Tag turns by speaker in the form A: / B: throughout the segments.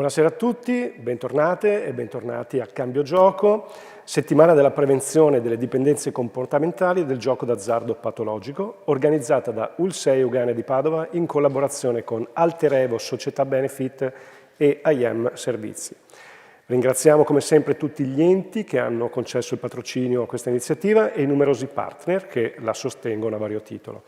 A: Buonasera a tutti, bentornate e bentornati a Cambio Gioco, settimana della prevenzione delle dipendenze comportamentali e del gioco d'azzardo patologico, organizzata da UL6 Euganea di Padova in collaborazione con Alter Evo Società Benefit e IM Servizi. Ringraziamo come sempre tutti gli enti che hanno concesso il patrocinio a questa iniziativa e i numerosi partner che la sostengono a vario titolo.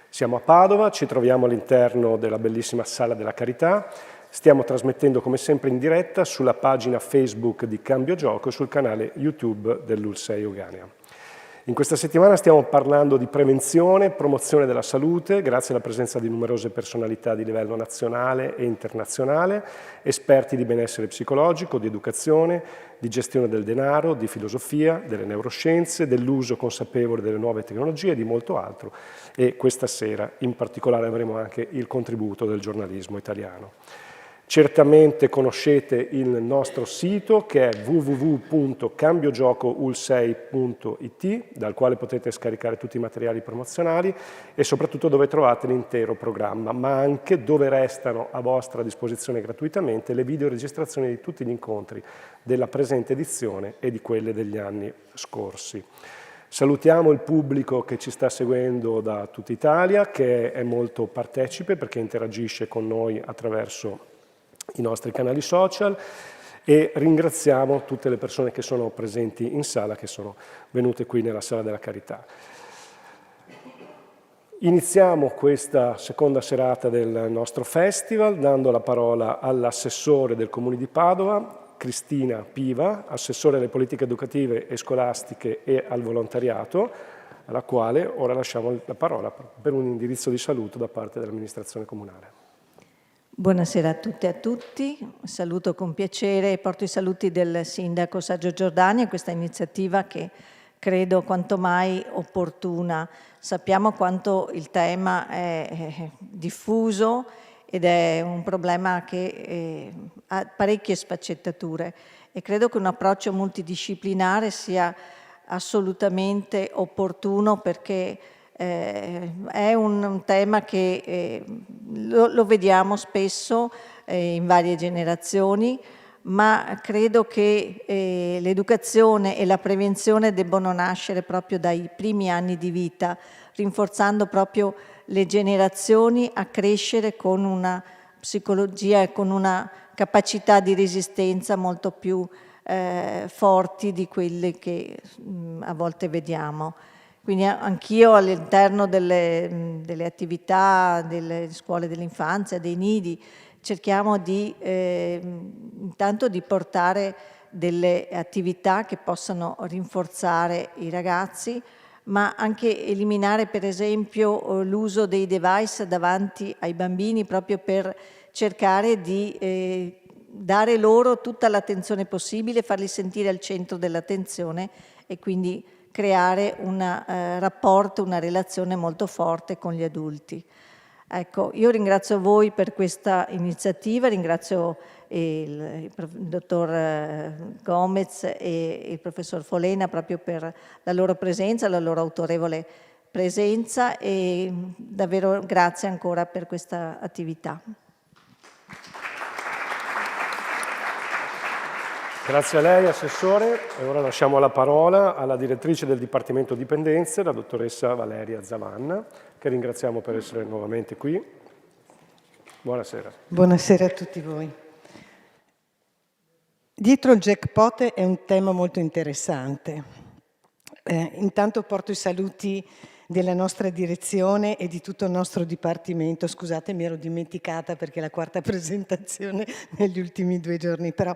A: Siamo a Padova, ci troviamo all'interno della bellissima Sala della Carità. Stiamo trasmettendo come sempre in diretta sulla pagina Facebook di Cambio Gioco e sul canale YouTube dell'UL6 Euganea. In questa settimana stiamo parlando di prevenzione e promozione della salute grazie alla presenza di numerose personalità di livello nazionale e internazionale, esperti di benessere psicologico, di educazione, di gestione del denaro, di filosofia, delle neuroscienze, dell'uso consapevole delle nuove tecnologie e di molto altro. E questa sera in particolare avremo anche il contributo del giornalismo italiano. Certamente conoscete il nostro sito che è www.cambiogiocoul6.it, dal quale potete scaricare tutti i materiali promozionali e soprattutto dove trovate l'intero programma, ma anche dove restano a vostra disposizione gratuitamente le videoregistrazioni di tutti gli incontri della presente edizione e di quelle degli anni scorsi. Salutiamo il pubblico che ci sta seguendo da tutta Italia, che è molto partecipe perché interagisce con noi attraverso i nostri canali social e ringraziamo tutte le persone che sono presenti in sala, che sono venute qui nella Sala della Carità. Iniziamo questa seconda serata del nostro festival dando la parola all'assessore del Comune di Padova, Cristina Piva, assessore alle politiche educative e scolastiche e al volontariato, alla quale ora lasciamo la parola per un indirizzo di saluto da parte dell'amministrazione comunale.
B: Buonasera a tutte e a tutti, saluto con piacere e porto i saluti del sindaco Sergio Giordani a questa iniziativa che credo quanto mai opportuna. Sappiamo quanto il tema è diffuso ed è un problema che ha parecchie sfaccettature e credo che un approccio multidisciplinare sia assolutamente opportuno perché è un tema che lo vediamo spesso in varie generazioni, ma credo che l'educazione e la prevenzione debbono nascere proprio dai primi anni di vita, rinforzando proprio le generazioni a crescere con una psicologia e con una capacità di resistenza molto più forti di quelle che a volte vediamo. Quindi anch'io all'interno delle attività delle scuole dell'infanzia, dei nidi, cerchiamo intanto di portare delle attività che possano rinforzare i ragazzi, ma anche eliminare per esempio l'uso dei device davanti ai bambini proprio per cercare di dare loro tutta l'attenzione possibile, farli sentire al centro dell'attenzione e quindi creare un rapporto, una relazione molto forte con gli adulti. Ecco, io ringrazio voi per questa iniziativa, ringrazio il dottor Gomez e il professor Folena proprio per la loro presenza, la loro autorevole presenza e davvero grazie ancora per questa attività.
A: Grazie a lei, Assessore. E ora lasciamo la parola alla direttrice del Dipartimento Dipendenze, la dottoressa Valeria Zavanna, che ringraziamo per essere nuovamente qui. Buonasera.
C: Buonasera a tutti voi. Dietro il jackpot è un tema molto interessante. Intanto porto i saluti della nostra direzione e di tutto il nostro dipartimento. Scusate, mi ero dimenticata perché è la quarta presentazione negli ultimi 2 giorni, però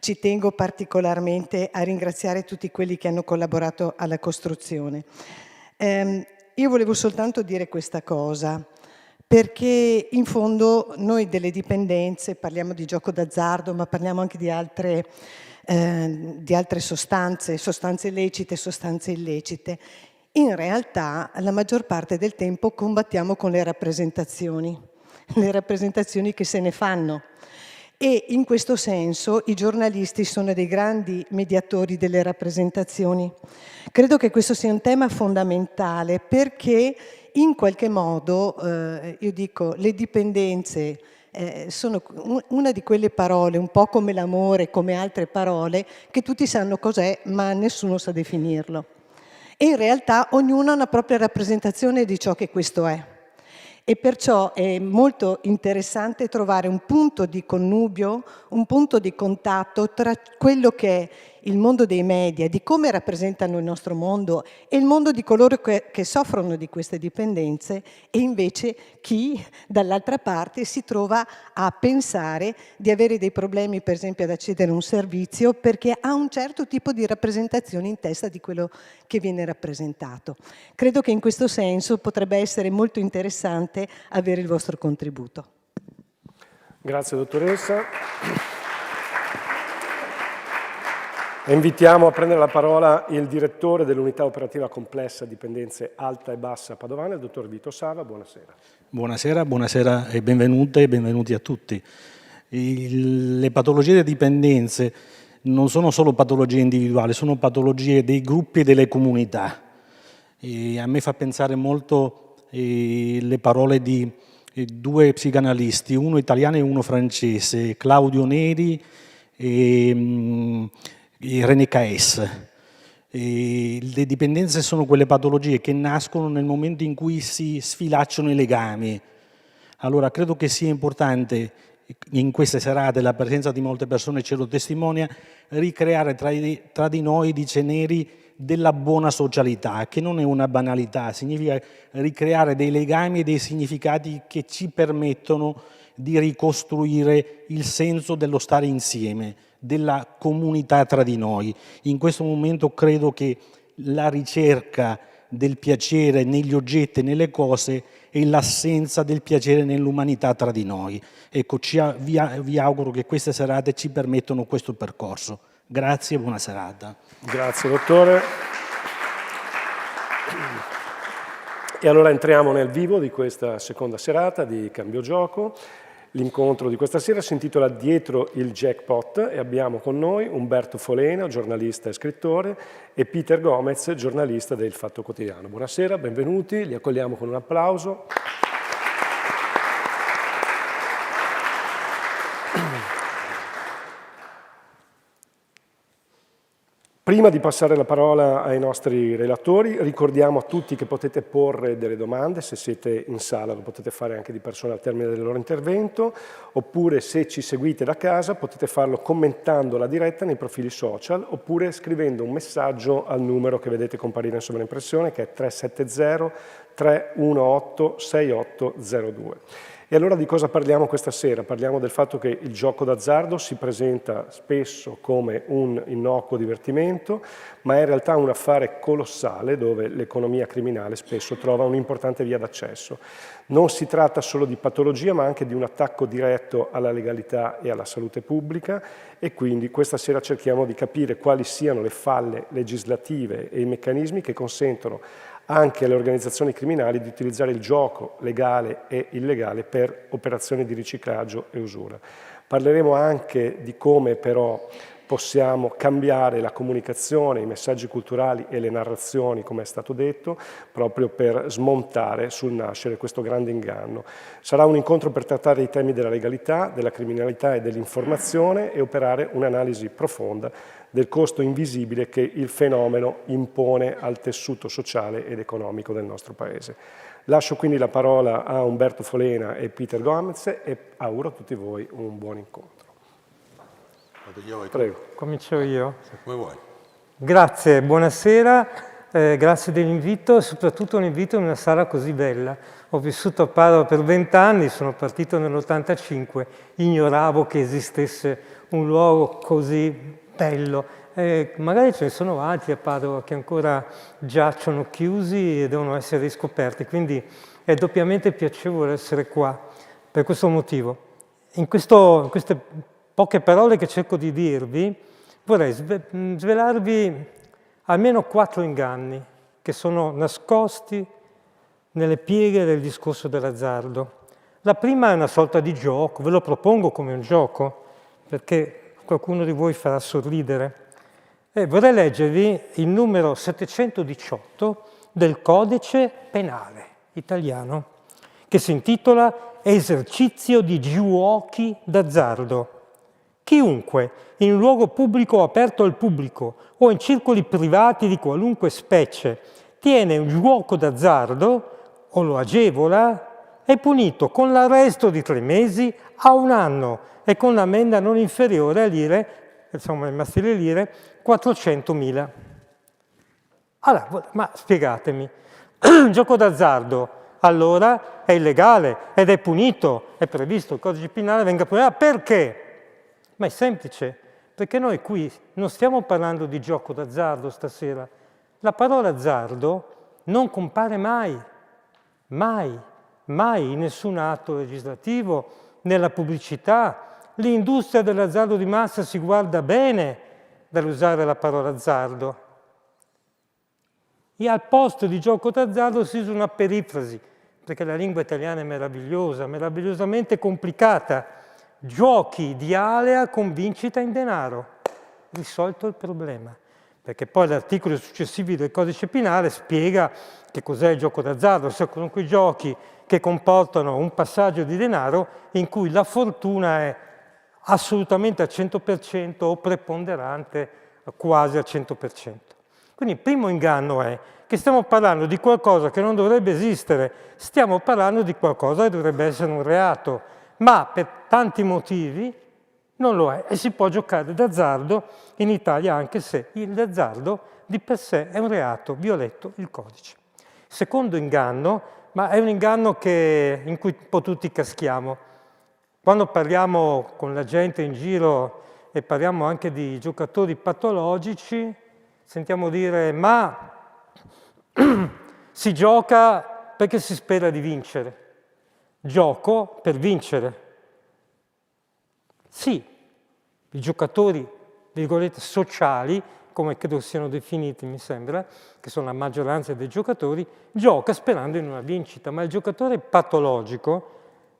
C: ci tengo particolarmente a ringraziare tutti quelli che hanno collaborato alla costruzione. Io volevo soltanto dire questa cosa, perché in fondo noi delle dipendenze parliamo di gioco d'azzardo, ma parliamo anche di altre sostanze lecite, sostanze illecite. In realtà la maggior parte del tempo combattiamo con le rappresentazioni che se ne fanno. E in questo senso i giornalisti sono dei grandi mediatori delle rappresentazioni. Credo che questo sia un tema fondamentale perché in qualche modo, io dico, le dipendenze sono una di quelle parole, un po' come l'amore, come altre parole, che tutti sanno cos'è, ma nessuno sa definirlo. E in realtà ognuno ha una propria rappresentazione di ciò che questo è. E perciò è molto interessante trovare un punto di connubio, un punto di contatto tra quello che è il mondo dei media, di come rappresentano il nostro mondo, e il mondo di coloro che soffrono di queste dipendenze, e invece chi dall'altra parte si trova a pensare di avere dei problemi, per esempio ad accedere a un servizio, perché ha un certo tipo di rappresentazione in testa di quello che viene rappresentato. Credo che in questo senso potrebbe essere molto interessante avere il vostro contributo.
A: Grazie dottoressa. E invitiamo a prendere la parola il direttore dell'unità operativa complessa dipendenze alta e bassa padovana, il dottor Vito Sava. Buonasera.
D: Buonasera e benvenute e benvenuti a tutti. Le patologie di dipendenze non sono solo patologie individuali, sono patologie dei gruppi e delle comunità. E a me fa pensare molto le parole di due psicanalisti, uno italiano e uno francese, Claudio Neri e René Caes. Le dipendenze sono quelle patologie che nascono nel momento in cui si sfilacciano i legami. Allora credo che sia importante, in queste serate la presenza di molte persone ce lo testimonia, ricreare tra di noi, dice Neri, della buona socialità, che non è una banalità, significa ricreare dei legami e dei significati che ci permettono di ricostruire il senso dello stare insieme, della comunità tra di noi. In questo momento credo che la ricerca del piacere negli oggetti e nelle cose e l'assenza del piacere nell'umanità tra di noi. Ecco, vi auguro che queste serate ci permettano questo percorso. Grazie e buona serata.
A: Grazie dottore. E allora entriamo nel vivo di questa seconda serata di Cambio Gioco. L'incontro di questa sera si intitola Dietro il jackpot e abbiamo con noi Umberto Folena, giornalista e scrittore, e Peter Gomez, giornalista del Fatto Quotidiano. Buonasera, benvenuti, li accogliamo con un applauso. Prima di passare la parola ai nostri relatori, ricordiamo a tutti che potete porre delle domande, se siete in sala lo potete fare anche di persona al termine del loro intervento, oppure se ci seguite da casa potete farlo commentando la diretta nei profili social, oppure scrivendo un messaggio al numero che vedete comparire in sovraimpressione, che è 370 318 6802. E allora di cosa parliamo questa sera? Parliamo del fatto che il gioco d'azzardo si presenta spesso come un innocuo divertimento, ma è in realtà un affare colossale dove l'economia criminale spesso trova un'importante via d'accesso. Non si tratta solo di patologia, ma anche di un attacco diretto alla legalità e alla salute pubblica, e quindi questa sera cerchiamo di capire quali siano le falle legislative e i meccanismi che consentono anche alle organizzazioni criminali di utilizzare il gioco legale e illegale per operazioni di riciclaggio e usura. Parleremo anche di come però possiamo cambiare la comunicazione, i messaggi culturali e le narrazioni, come è stato detto, proprio per smontare sul nascere questo grande inganno. Sarà un incontro per trattare i temi della legalità, della criminalità e dell'informazione e operare un'analisi profonda del costo invisibile che il fenomeno impone al tessuto sociale ed economico del nostro Paese. Lascio quindi la parola a Umberto Folena e Peter Gomez e auguro a tutti voi un buon incontro. Prego.
E: Comincio io.
F: Come vuoi.
E: Grazie, buonasera, grazie dell'invito, soprattutto un invito in una sala così bella. Ho vissuto a Padova per 20 anni, sono partito nell'85, ignoravo che esistesse un luogo così bello. Magari ce ne sono altri a Padova che ancora giacciono chiusi e devono essere riscoperti, quindi è doppiamente piacevole essere qua per questo motivo. In queste poche parole che cerco di dirvi, vorrei svelarvi almeno 4 inganni che sono nascosti nelle pieghe del discorso dell'azzardo. La prima è una sorta di gioco, ve lo propongo come un gioco, perché qualcuno di voi farà sorridere. Vorrei leggervi il numero 718 del Codice Penale italiano, che si intitola esercizio di giochi d'azzardo. Chiunque, in un luogo pubblico o aperto al pubblico o in circoli privati di qualunque specie, tiene un gioco d'azzardo o lo agevola, è punito con l'arresto di 3 mesi a 1 anno e con l'ammenda non inferiore a lire, insomma, le massime lire, 400.000. Allora, ma spiegatemi, il gioco d'azzardo allora è illegale ed è punito, è previsto, il codice penale venga punito. Perché? Ma è semplice, perché noi qui non stiamo parlando di gioco d'azzardo stasera. La parola azzardo non compare mai, mai, mai in nessun atto legislativo, nella pubblicità. L'industria dell'azzardo di massa si guarda bene dall'usare la parola azzardo. E al posto di gioco d'azzardo si usa una perifrasi, perché la lingua italiana è meravigliosa, meravigliosamente complicata. Giochi di alea con vincita in denaro. Risolto il problema. Perché poi l'articolo successivo del codice penale spiega che cos'è il gioco d'azzardo, se sono quei giochi che comportano un passaggio di denaro in cui la fortuna è assolutamente al 100% o preponderante quasi al 100%. Quindi il primo inganno è che stiamo parlando di qualcosa che non dovrebbe esistere, stiamo parlando di qualcosa che dovrebbe essere un reato, ma per tanti motivi non lo è e si può giocare d'azzardo in Italia anche se il azzardo di per sé è un reato, violetto il codice. Secondo inganno, ma è un inganno in cui un po' tutti caschiamo. Quando parliamo con la gente in giro e parliamo anche di giocatori patologici, sentiamo dire ma si gioca perché si spera di vincere. Gioco per vincere. Sì, i giocatori, virgolette, sociali, come credo siano definiti, mi sembra, che sono la maggioranza dei giocatori, gioca sperando in una vincita, ma il giocatore patologico,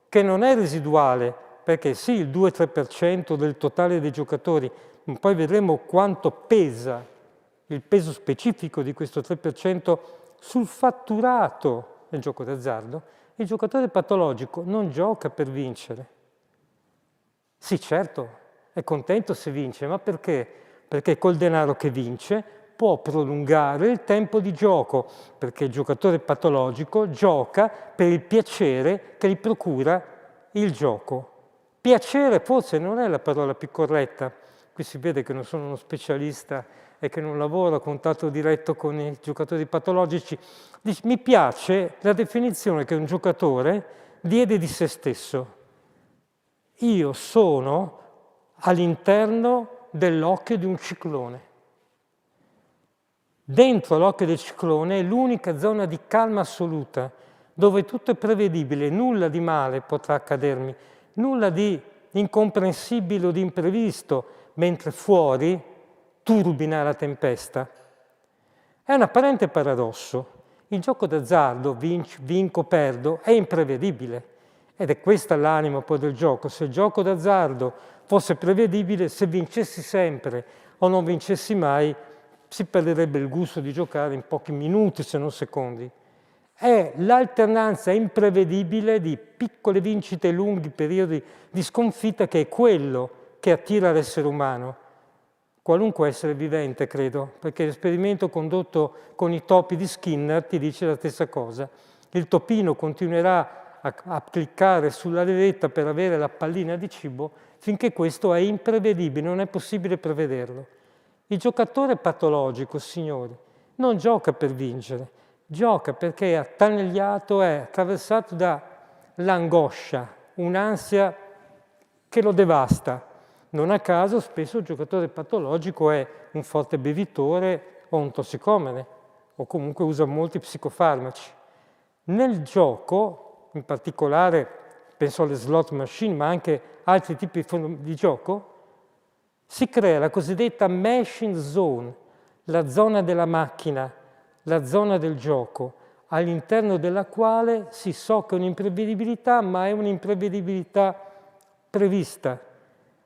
E: che non è residuale, perché sì, il 2-3% del totale dei giocatori, ma poi vedremo quanto pesa il peso specifico di questo 3% sul fatturato del gioco d'azzardo, il giocatore patologico non gioca per vincere. Sì, certo, è contento se vince, ma perché? Perché col denaro che vince può prolungare il tempo di gioco, perché il giocatore patologico gioca per il piacere che gli procura il gioco. Piacere forse non è la parola più corretta. Qui si vede che non sono uno specialista e che non lavoro a contatto diretto con i giocatori patologici. Mi piace la definizione che un giocatore diede di se stesso. Io sono all'interno dell'occhio di un ciclone. Dentro l'occhio del ciclone è l'unica zona di calma assoluta, dove tutto è prevedibile, nulla di male potrà accadermi, nulla di incomprensibile o di imprevisto, mentre fuori turbina la tempesta. È un apparente paradosso. Il gioco d'azzardo, vinco, perdo, è imprevedibile. Ed è questa l'anima poi del gioco. Se il gioco d'azzardo fosse prevedibile, se vincessi sempre o non vincessi mai, si perderebbe il gusto di giocare in pochi minuti, se non secondi. È l'alternanza imprevedibile di piccole vincite e lunghi periodi di sconfitta che è quello che attira l'essere umano. Qualunque essere vivente, credo, perché l'esperimento condotto con i topi di Skinner ti dice la stessa cosa. Il topino continuerà a cliccare sulla levetta per avere la pallina di cibo finché questo è imprevedibile, non è possibile prevederlo. Il giocatore patologico, signori, non gioca per vincere, gioca perché è attanagliato, è attraversato dall'angoscia, un'ansia che lo devasta. Non a caso spesso il giocatore patologico è un forte bevitore o un tossicomane, o comunque usa molti psicofarmaci. Nel gioco, in particolare penso alle slot machine, ma anche altri tipi di gioco, si crea la cosiddetta machine zone, la zona della macchina, la zona del gioco, all'interno della quale si so che è un'imprevedibilità, ma è un'imprevedibilità prevista.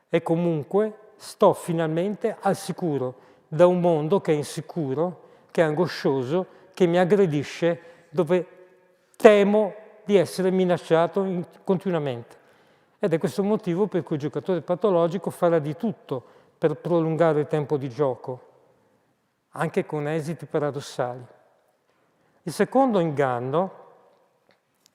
E: E comunque sto finalmente al sicuro da un mondo che è insicuro, che è angoscioso, che mi aggredisce, dove temo di essere minacciato continuamente. Ed è questo il motivo per cui il giocatore patologico farà di tutto per prolungare il tempo di gioco, anche con esiti paradossali. Il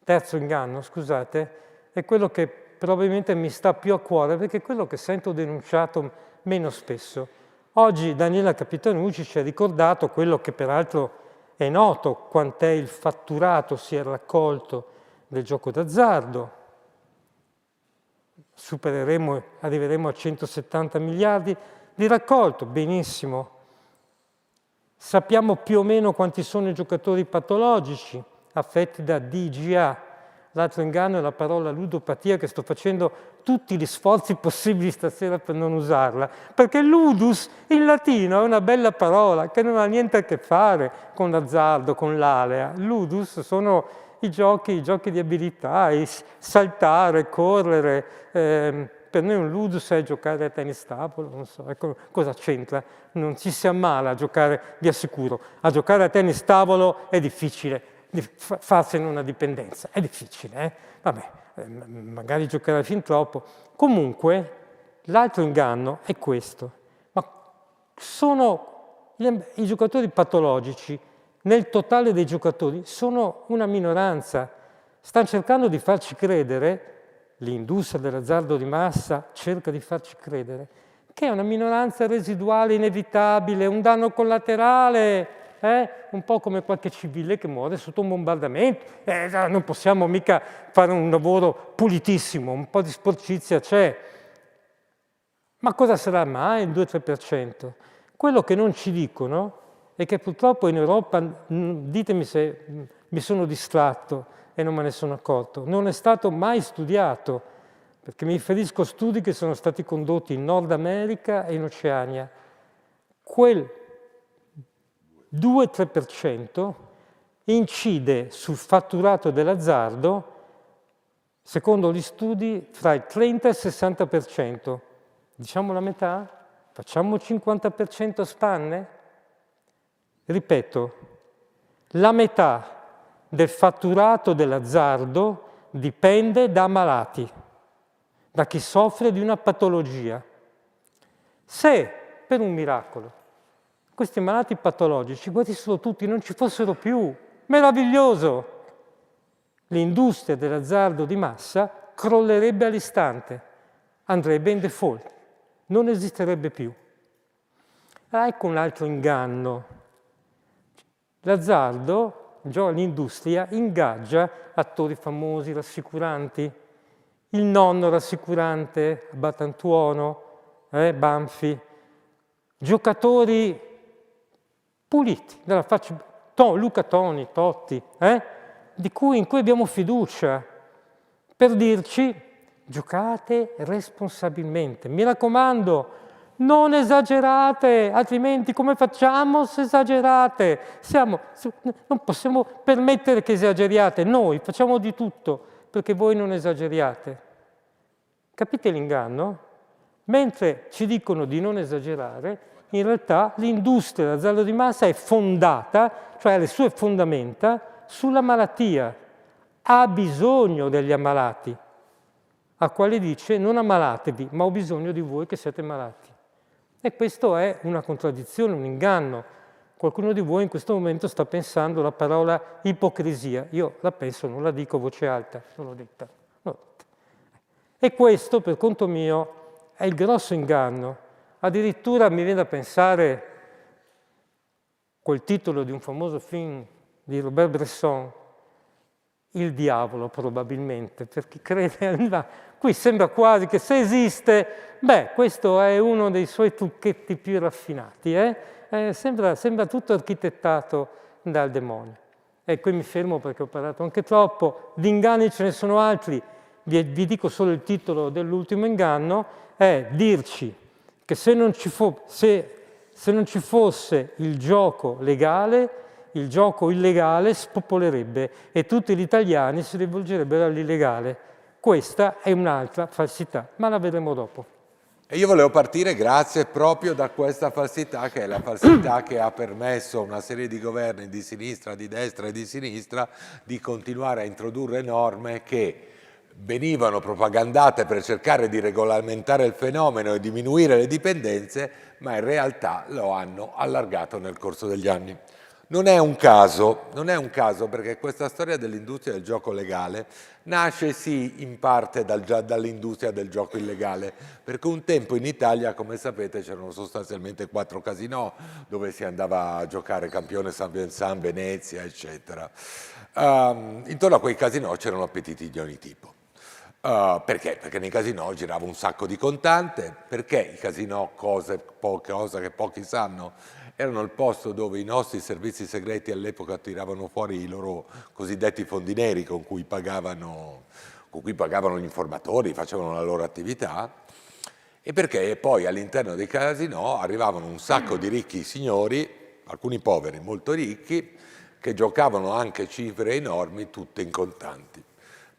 E: terzo inganno, scusate, è quello che probabilmente mi sta più a cuore, perché è quello che sento denunciato meno spesso. Oggi Daniela Capitanucci ci ha ricordato quello che peraltro è noto, quant'è il fatturato si è raccolto del gioco d'azzardo. Arriveremo a 170 miliardi di raccolto, benissimo. Sappiamo più o meno quanti sono i giocatori patologici affetti da DGA. L'altro inganno è la parola ludopatia, che sto facendo tutti gli sforzi possibili stasera per non usarla, perché ludus in latino è una bella parola che non ha niente a che fare con l'azzardo, con l'alea. Ludus sono i giochi di abilità, saltare, correre. Per noi un ludus è giocare a tennis tavolo, non so, cosa c'entra? Non ci si ammala a giocare, vi assicuro. A giocare a tennis tavolo è difficile, farsene una dipendenza, è difficile, Vabbè, magari giocare fin troppo. Comunque, l'altro inganno è questo. Ma i giocatori patologici, nel totale dei giocatori, sono una minoranza. Stanno cercando di farci credere, l'industria dell'azzardo di massa cerca di farci credere, che è una minoranza residuale inevitabile, un danno collaterale, un po' come qualche civile che muore sotto un bombardamento. Non possiamo mica fare un lavoro pulitissimo, un po' di sporcizia c'è. Ma cosa sarà mai il 2-3%? Quello che non ci dicono è che purtroppo in Europa, ditemi se mi sono distratto e non me ne sono accorto, non è stato mai studiato, perché mi riferisco a studi che sono stati condotti in Nord America e in Oceania. Quel 2-3% incide sul fatturato dell'azzardo, secondo gli studi, fra il 30 e il 60%. Diciamo la metà? Facciamo 50% a spanne? Ripeto, la metà del fatturato dell'azzardo dipende da malati, da chi soffre di una patologia. Se, per un miracolo, questi malati patologici guarissero tutti, non ci fossero più, meraviglioso! L'industria dell'azzardo di massa crollerebbe all'istante, andrebbe in default, non esisterebbe più. Ecco un altro inganno. L'azzardo, l'industria, ingaggia attori famosi, rassicuranti, il nonno rassicurante, Battantuono, Banfi, giocatori puliti, della faccia, Luca Toni, Totti, in cui abbiamo fiducia, per dirci giocate responsabilmente. Mi raccomando, non esagerate, altrimenti come facciamo se esagerate? Non possiamo permettere che esageriate, noi facciamo di tutto perché voi non esageriate. Capite l'inganno? Mentre ci dicono di non esagerare, in realtà l'industria dell'azzardo di massa è fondata, cioè ha le sue fondamenta, sulla malattia. Ha bisogno degli ammalati, a quali dice non ammalatevi, ma ho bisogno di voi che siete malati. E questo è una contraddizione, un inganno. Qualcuno di voi in questo momento sta pensando la parola ipocrisia. Io la penso, non la dico a voce alta, non l'ho detta. E questo, per conto mio, è il grosso inganno. Addirittura mi viene da pensare quel titolo di un famoso film di Robert Bresson, Il diavolo probabilmente, per chi crede. Qui sembra quasi che se esiste, questo è uno dei suoi trucchetti più raffinati. Sembra tutto architettato dal demonio. E qui mi fermo perché ho parlato anche troppo. Di inganni ce ne sono altri. Vi dico solo il titolo dell'ultimo inganno, è dirci che se non ci fosse il gioco legale, il gioco illegale spopolerebbe e tutti gli italiani si rivolgerebbero all'illegale. Questa è un'altra falsità, ma la vedremo dopo.
F: E io volevo partire grazie proprio da questa falsità, che è la falsità che ha permesso a una serie di governi di sinistra, di destra e di sinistra di continuare a introdurre norme che venivano propagandate per cercare di regolamentare il fenomeno e diminuire le dipendenze, ma in realtà lo hanno allargato nel corso degli anni. Non è un caso perché questa storia dell'industria del gioco legale nasce sì in parte dall'industria del gioco illegale, perché un tempo in Italia, come sapete, c'erano sostanzialmente 4 casinò dove si andava a giocare Campione, San Vincent, Venezia, eccetera. Intorno a quei casinò c'erano appetiti di ogni tipo. Perché? Perché nei casinò girava un sacco di contante, perché i casinò, cosa che pochi sanno, erano il posto dove i nostri servizi segreti all'epoca tiravano fuori i loro cosiddetti fondi neri con cui pagavano gli informatori, facevano la loro attività, e perché poi all'interno dei casinò arrivavano un sacco di ricchi signori, alcuni poveri, molto ricchi, che giocavano anche cifre enormi, tutte in contanti.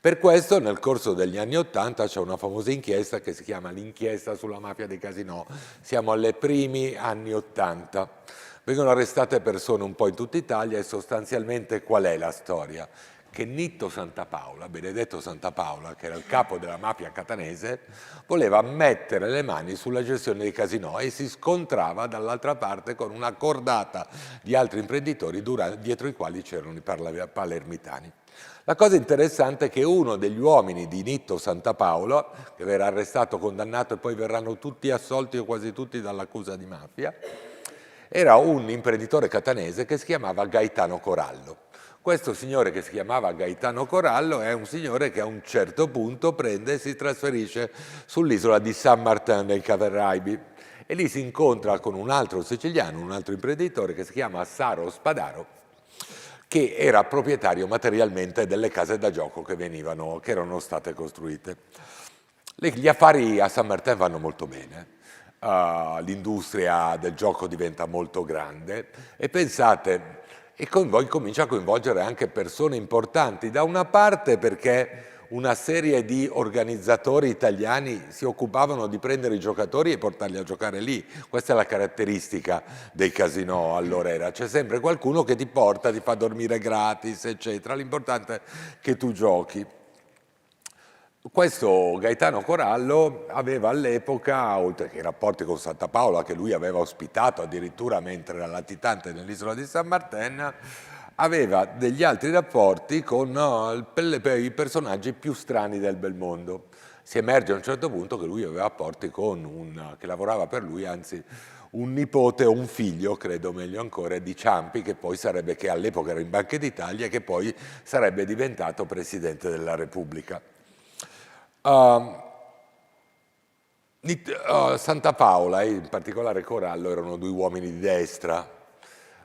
F: Per questo nel corso degli anni '80 c'è una famosa inchiesta che si chiama l'inchiesta sulla mafia dei casinò. Siamo ai primi anni '80. Vengono arrestate persone un po' in tutta Italia e sostanzialmente qual è la storia? Che Nitto Santapaola, Benedetto Santapaola, che era il capo della mafia catanese, voleva mettere le mani sulla gestione dei casinò e si scontrava dall'altra parte con una cordata di altri imprenditori dietro i quali c'erano i palermitani. La cosa interessante è che uno degli uomini di Nitto Santapaola, che verrà arrestato, condannato e poi verranno tutti assolti o quasi tutti dall'accusa di mafia, era un imprenditore catanese che si chiamava Gaetano Corallo. Questo signore che si chiamava Gaetano Corallo è un signore che a un certo punto prende e si trasferisce sull'isola di San Martin nei Caraibi e lì si incontra con un altro siciliano, un altro imprenditore che si chiama Saro Spadaro, che era proprietario materialmente delle case da gioco che erano state costruite. Gli affari a San Martin vanno molto bene, l'industria del gioco diventa molto grande e pensate, comincia a coinvolgere anche persone importanti, da una parte perché una serie di organizzatori italiani si occupavano di prendere i giocatori e portarli a giocare lì. Questa è la caratteristica dei casinò all'ora. C'è sempre qualcuno che ti porta, ti fa dormire gratis, eccetera. L'importante è che tu giochi. Questo Gaetano Corallo aveva all'epoca, oltre che i rapporti con Santapaola, che lui aveva ospitato addirittura mentre era latitante nell'isola di San Martin, aveva degli altri rapporti con i personaggi più strani del bel mondo. Si emerge a un certo punto che lui aveva rapporti con che lavorava per lui, anzi un nipote o un figlio, credo meglio ancora, di Ciampi, che all'epoca era in Banca d'Italia e che poi sarebbe diventato Presidente della Repubblica. Santapaola e in particolare Corallo erano 2 uomini di destra.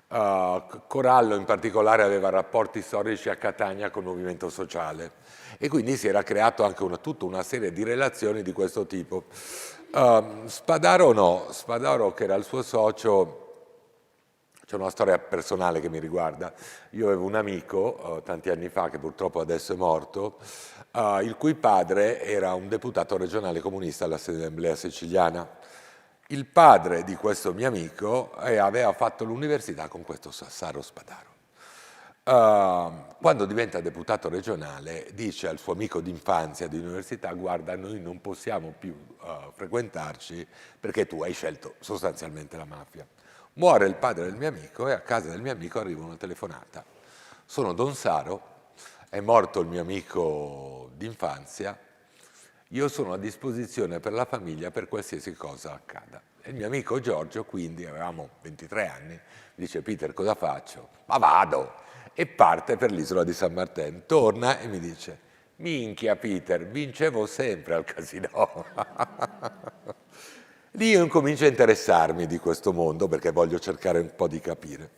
F: Corallo in particolare aveva rapporti storici a Catania con il movimento sociale e quindi si era creato anche tutta una serie di relazioni di questo tipo. Spadaro no, Spadaro che era il suo socio, c'è una storia personale che mi riguarda. Io avevo un amico tanti anni fa, che purtroppo adesso è morto, il cui padre era un deputato regionale comunista all'Assemblea siciliana. Il padre di questo mio amico aveva fatto l'università con questo Saro Spadaro. Quando diventa deputato regionale dice al suo amico d'infanzia di università: guarda, noi non possiamo più frequentarci perché tu hai scelto sostanzialmente la mafia. Muore il padre del mio amico e a casa del mio amico arriva una telefonata. Sono Don Saro, è morto il mio amico d'infanzia, io sono a disposizione per la famiglia per qualsiasi cosa accada. E il mio amico Giorgio, quindi avevamo 23 anni, dice: Peter, cosa faccio? Ma vado! E parte per l'isola di San Martin. Torna e mi dice: minchia Peter, vincevo sempre al casinò. Lì io incomincio a interessarmi di questo mondo perché voglio cercare un po' di capire.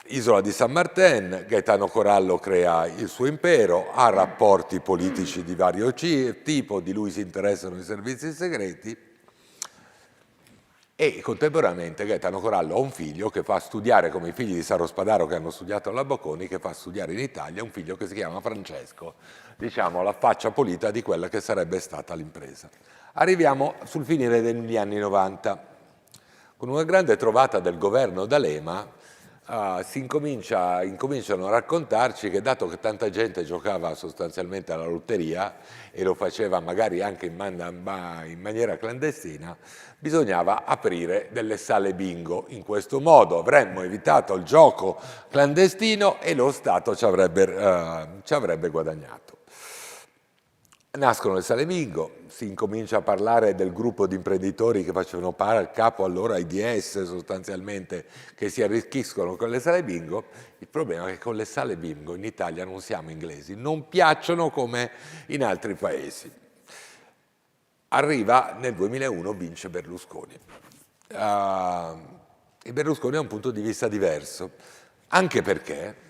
F: Isola di San Martin, Gaetano Corallo crea il suo impero, ha rapporti politici di vario tipo, di lui si interessano i servizi segreti E contemporaneamente Gaetano Corallo ha un figlio che fa studiare, come i figli di Saro Spadaro che hanno studiato alla Bocconi, che fa studiare in Italia un figlio che si chiama Francesco, diciamo la faccia pulita di quella che sarebbe stata l'impresa. Arriviamo sul finire degli anni 90. Con una grande trovata del governo D'Alema incominciano a raccontarci che, dato che tanta gente giocava sostanzialmente alla lotteria e lo faceva magari anche in maniera clandestina, bisognava aprire delle sale bingo. In questo modo avremmo evitato il gioco clandestino e lo Stato ci avrebbe guadagnato. Nascono le sale bingo, si incomincia a parlare del gruppo di imprenditori che facevano capo allora ai DS sostanzialmente, che si arricchiscono con le sale bingo. Il problema è che con le sale bingo in Italia non siamo inglesi, non piacciono come in altri paesi. Arriva nel 2001, vince Berlusconi. E Berlusconi ha un punto di vista diverso, anche perché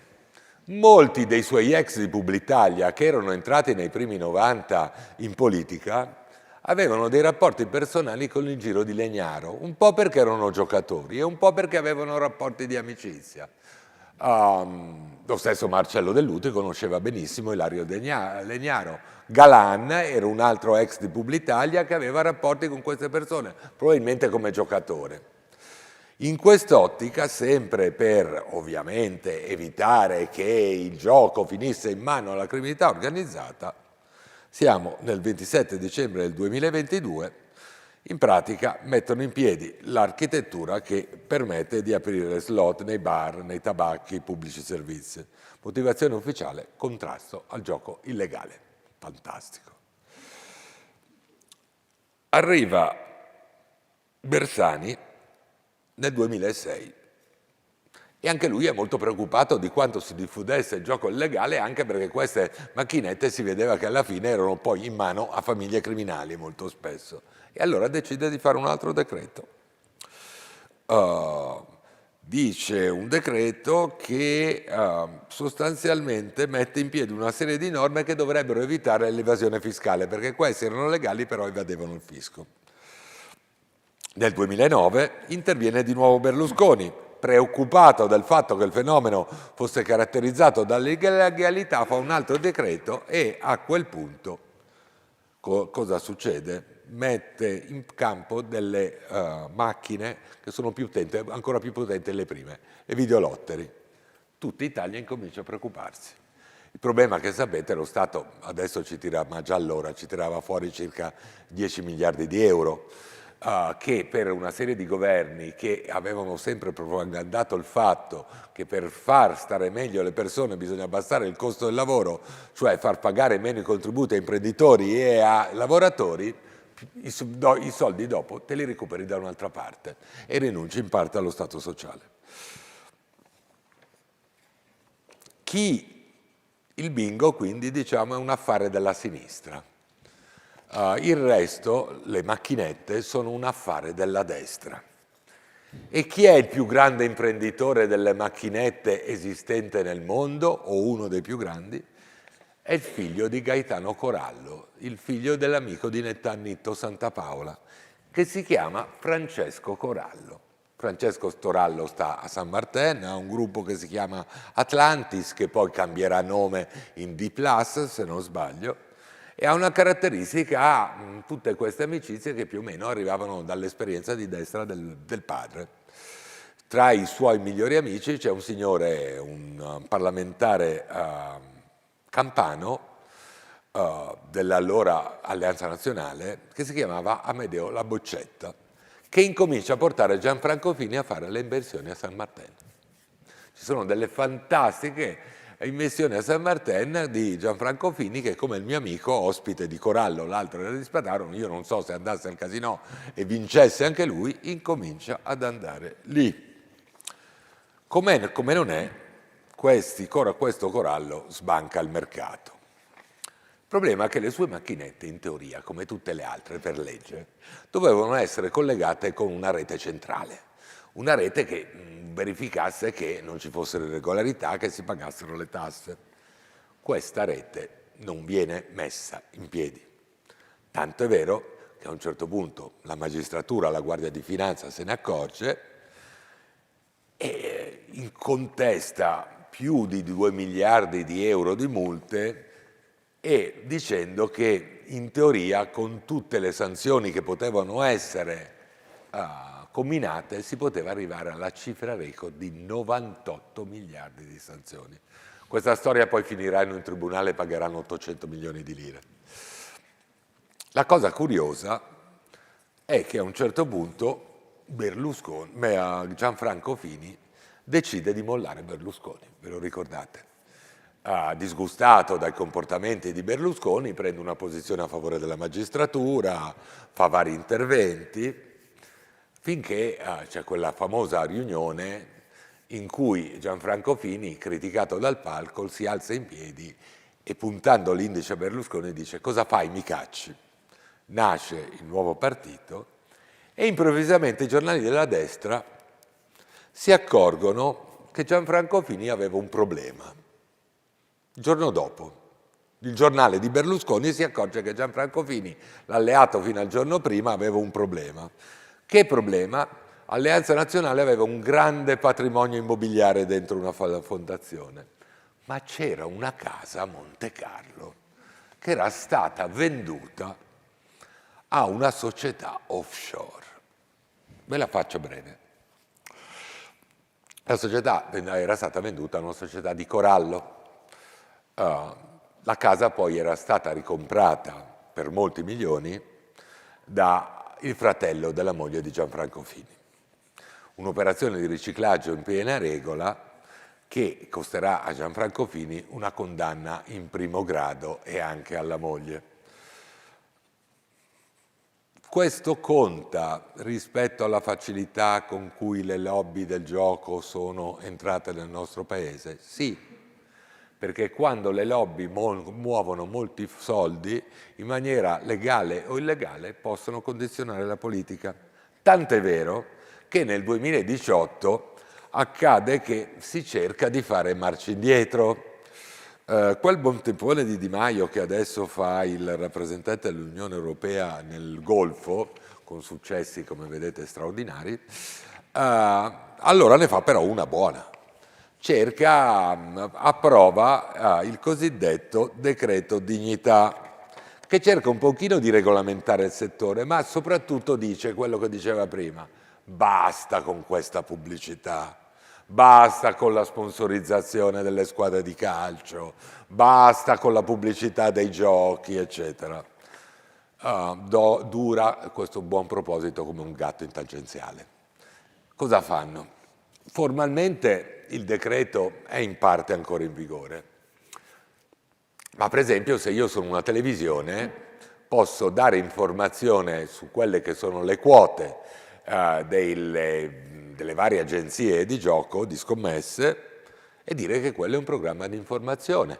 F: molti dei suoi ex di Publitalia, che erano entrati nei primi 90 in politica, avevano dei rapporti personali con il Giro di Legnaro, un po' perché erano giocatori e un po' perché avevano rapporti di amicizia. Lo stesso Marcello Dell'Utri conosceva benissimo Ilario Legnaro. Galan era un altro ex di Publitalia che aveva rapporti con queste persone, probabilmente come giocatore. In quest'ottica, sempre per ovviamente evitare che il gioco finisse in mano alla criminalità organizzata, siamo nel 27 dicembre del 2022, in pratica mettono in piedi l'architettura che permette di aprire le slot nei bar, nei tabacchi, pubblici servizi. Motivazione ufficiale: contrasto al gioco illegale. Fantastico. Arriva Bersani nel 2006 e anche lui è molto preoccupato di quanto si diffondesse il gioco illegale, anche perché queste macchinette si vedeva che alla fine erano poi in mano a famiglie criminali molto spesso, e allora decide di fare un altro decreto. Dice un decreto che sostanzialmente mette in piedi una serie di norme che dovrebbero evitare l'evasione fiscale, perché queste erano legali però evadevano il fisco. Nel 2009 interviene di nuovo Berlusconi, preoccupato del fatto che il fenomeno fosse caratterizzato dall'illegalità, fa un altro decreto e a quel punto cosa succede? Mette in campo delle macchine che sono ancora più potenti delle prime, le videolottery. Tutta Italia incomincia a preoccuparsi. Il problema che sapete, lo Stato adesso ci tira, ma già allora ci tirava fuori circa 10 miliardi di euro, che per una serie di governi che avevano sempre propagandato il fatto che per far stare meglio le persone bisogna abbassare il costo del lavoro, cioè far pagare meno i contributi a imprenditori e a lavoratori, i soldi dopo te li recuperi da un'altra parte e rinunci in parte allo Stato sociale. Il bingo quindi diciamo è un affare della sinistra. Il resto, le macchinette, sono un affare della destra. E chi è il più grande imprenditore delle macchinette esistente nel mondo, o uno dei più grandi? È il figlio di Gaetano Corallo, il figlio dell'amico di Nitto Santapaola, che si chiama Francesco Corallo. Francesco Corallo sta a San Martin, ha un gruppo che si chiama Atlantis, che poi cambierà nome in D+, se non sbaglio, e ha una caratteristica, ha tutte queste amicizie che più o meno arrivavano dall'esperienza di destra del padre. Tra i suoi migliori amici c'è un signore, un parlamentare campano dell'allora Alleanza Nazionale, che si chiamava Amedeo La Boccetta, che incomincia a portare Gianfranco Fini a fare le inversioni a San Martin. Ci sono delle fantastiche inversioni a San Martin di Gianfranco Fini, che come il mio amico, ospite di Corallo, l'altro era di Spadaro, io non so se andasse al casino e vincesse anche lui, incomincia ad andare lì. Come non è, questo Corallo sbanca il mercato. Il problema è che le sue macchinette, in teoria, come tutte le altre per legge, dovevano essere collegate con una rete centrale, una rete che verificasse che non ci fossero irregolarità, che si pagassero le tasse. Questa rete non viene messa in piedi. Tanto è vero che a un certo punto la magistratura, la Guardia di Finanza se ne accorge e incontesta più di 2 miliardi di euro di multe e dicendo che in teoria con tutte le sanzioni che potevano essere comminate si poteva arrivare alla cifra record di 98 miliardi di sanzioni. Questa storia poi finirà in un tribunale e pagheranno 800 milioni di lire. La cosa curiosa è che a un certo punto Gianfranco Fini decide di mollare Berlusconi, ve lo ricordate? Disgustato dai comportamenti di Berlusconi, prende una posizione a favore della magistratura, fa vari interventi, finché c'è quella famosa riunione in cui Gianfranco Fini, criticato dal palco, si alza in piedi e puntando l'indice a Berlusconi dice: cosa fai, mi cacci? Nasce il nuovo partito e improvvisamente i giornali della destra si accorgono che Gianfranco Fini aveva un problema. Il giorno dopo, il giornale di Berlusconi si accorge che Gianfranco Fini, l'alleato fino al giorno prima, aveva un problema. Che problema? Alleanza Nazionale aveva un grande patrimonio immobiliare dentro una fondazione, ma c'era una casa a Monte Carlo che era stata venduta a una società offshore. Ve la faccio breve. La società era stata venduta a una società di Corallo. La casa poi era stata ricomprata per molti milioni da il fratello della moglie di Gianfranco Fini. Un'operazione di riciclaggio in piena regola che costerà a Gianfranco Fini una condanna in primo grado e anche alla moglie. Questo conta rispetto alla facilità con cui le lobby del gioco sono entrate nel nostro paese? Sì, perché quando le lobby muovono molti soldi, in maniera legale o illegale, possono condizionare la politica. Tant'è vero che nel 2018 accade che si cerca di fare marcia indietro. Quel buontempone di Di Maio che adesso fa il rappresentante dell'Unione Europea nel Golfo, con successi come vedete straordinari, allora ne fa però una buona. Approva il cosiddetto decreto dignità, che cerca un pochino di regolamentare il settore, ma soprattutto dice quello che diceva prima: basta con questa pubblicità, basta con la sponsorizzazione delle squadre di calcio, basta con la pubblicità dei giochi, eccetera. Dura questo buon proposito come un gatto in tangenziale. Cosa fanno? Formalmente il decreto è in parte ancora in vigore, ma per esempio se io sono una televisione posso dare informazione su quelle che sono le quote delle varie agenzie di gioco, di scommesse, e dire che quello è un programma di informazione.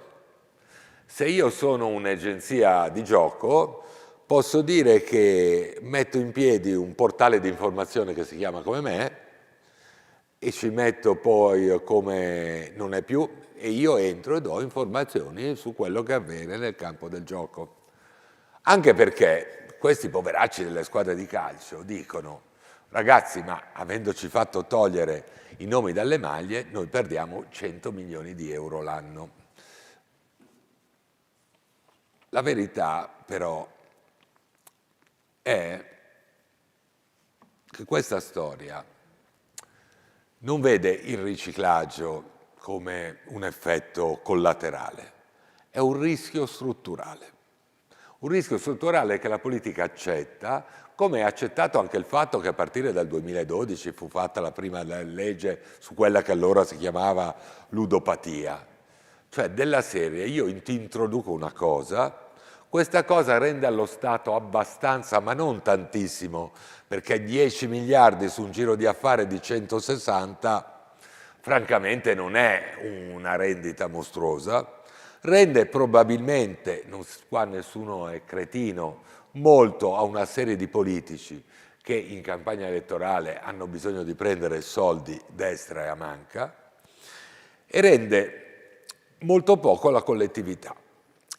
F: Se io sono un'agenzia di gioco, posso dire che metto in piedi un portale di informazione che si chiama come me e ci metto poi come non è più, e io entro e do informazioni su quello che avviene nel campo del gioco. Anche perché questi poveracci delle squadre di calcio dicono: ragazzi, ma avendoci fatto togliere i nomi dalle maglie, noi perdiamo 100 milioni di euro l'anno. La verità, però, è che questa storia non vede il riciclaggio come un effetto collaterale, è un rischio strutturale. Un rischio strutturale che la politica accetta, come è accettato anche il fatto che a partire dal 2012 fu fatta la prima legge su quella che allora si chiamava ludopatia. Cioè della serie, io ti introduco una cosa, questa cosa rende allo Stato abbastanza, ma non tantissimo, perché 10 miliardi su un giro di affari di 160, francamente non è una rendita mostruosa, rende probabilmente, qua nessuno è cretino, molto a una serie di politici che in campagna elettorale hanno bisogno di prendere soldi destra e a manca, e rende molto poco alla collettività.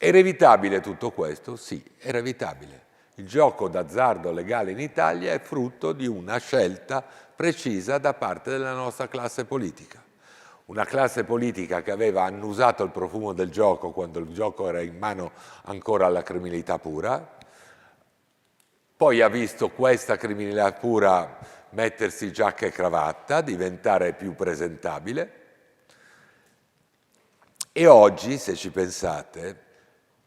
F: Era evitabile tutto questo? Sì, era evitabile. Il gioco d'azzardo legale in Italia è frutto di una scelta precisa da parte della nostra classe politica. Una classe politica che aveva annusato il profumo del gioco quando il gioco era in mano ancora alla criminalità pura, poi ha visto questa criminalità pura mettersi giacca e cravatta, diventare più presentabile, e oggi, se ci pensate,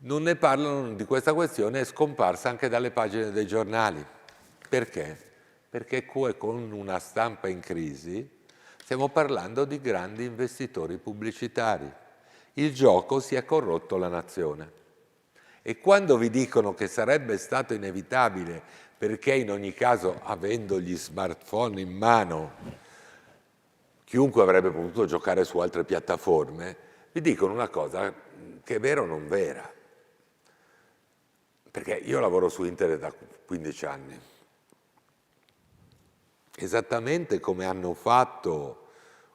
F: non ne parlano di questa questione, è scomparsa anche dalle pagine dei giornali. Perché? Perché con una stampa in crisi stiamo parlando di grandi investitori pubblicitari. Il gioco si è corrotto la nazione. E quando vi dicono che sarebbe stato inevitabile, perché in ogni caso, avendo gli smartphone in mano, chiunque avrebbe potuto giocare su altre piattaforme, vi dicono una cosa che è vera o non vera. Perché io lavoro su internet da 15 anni. Esattamente come hanno fatto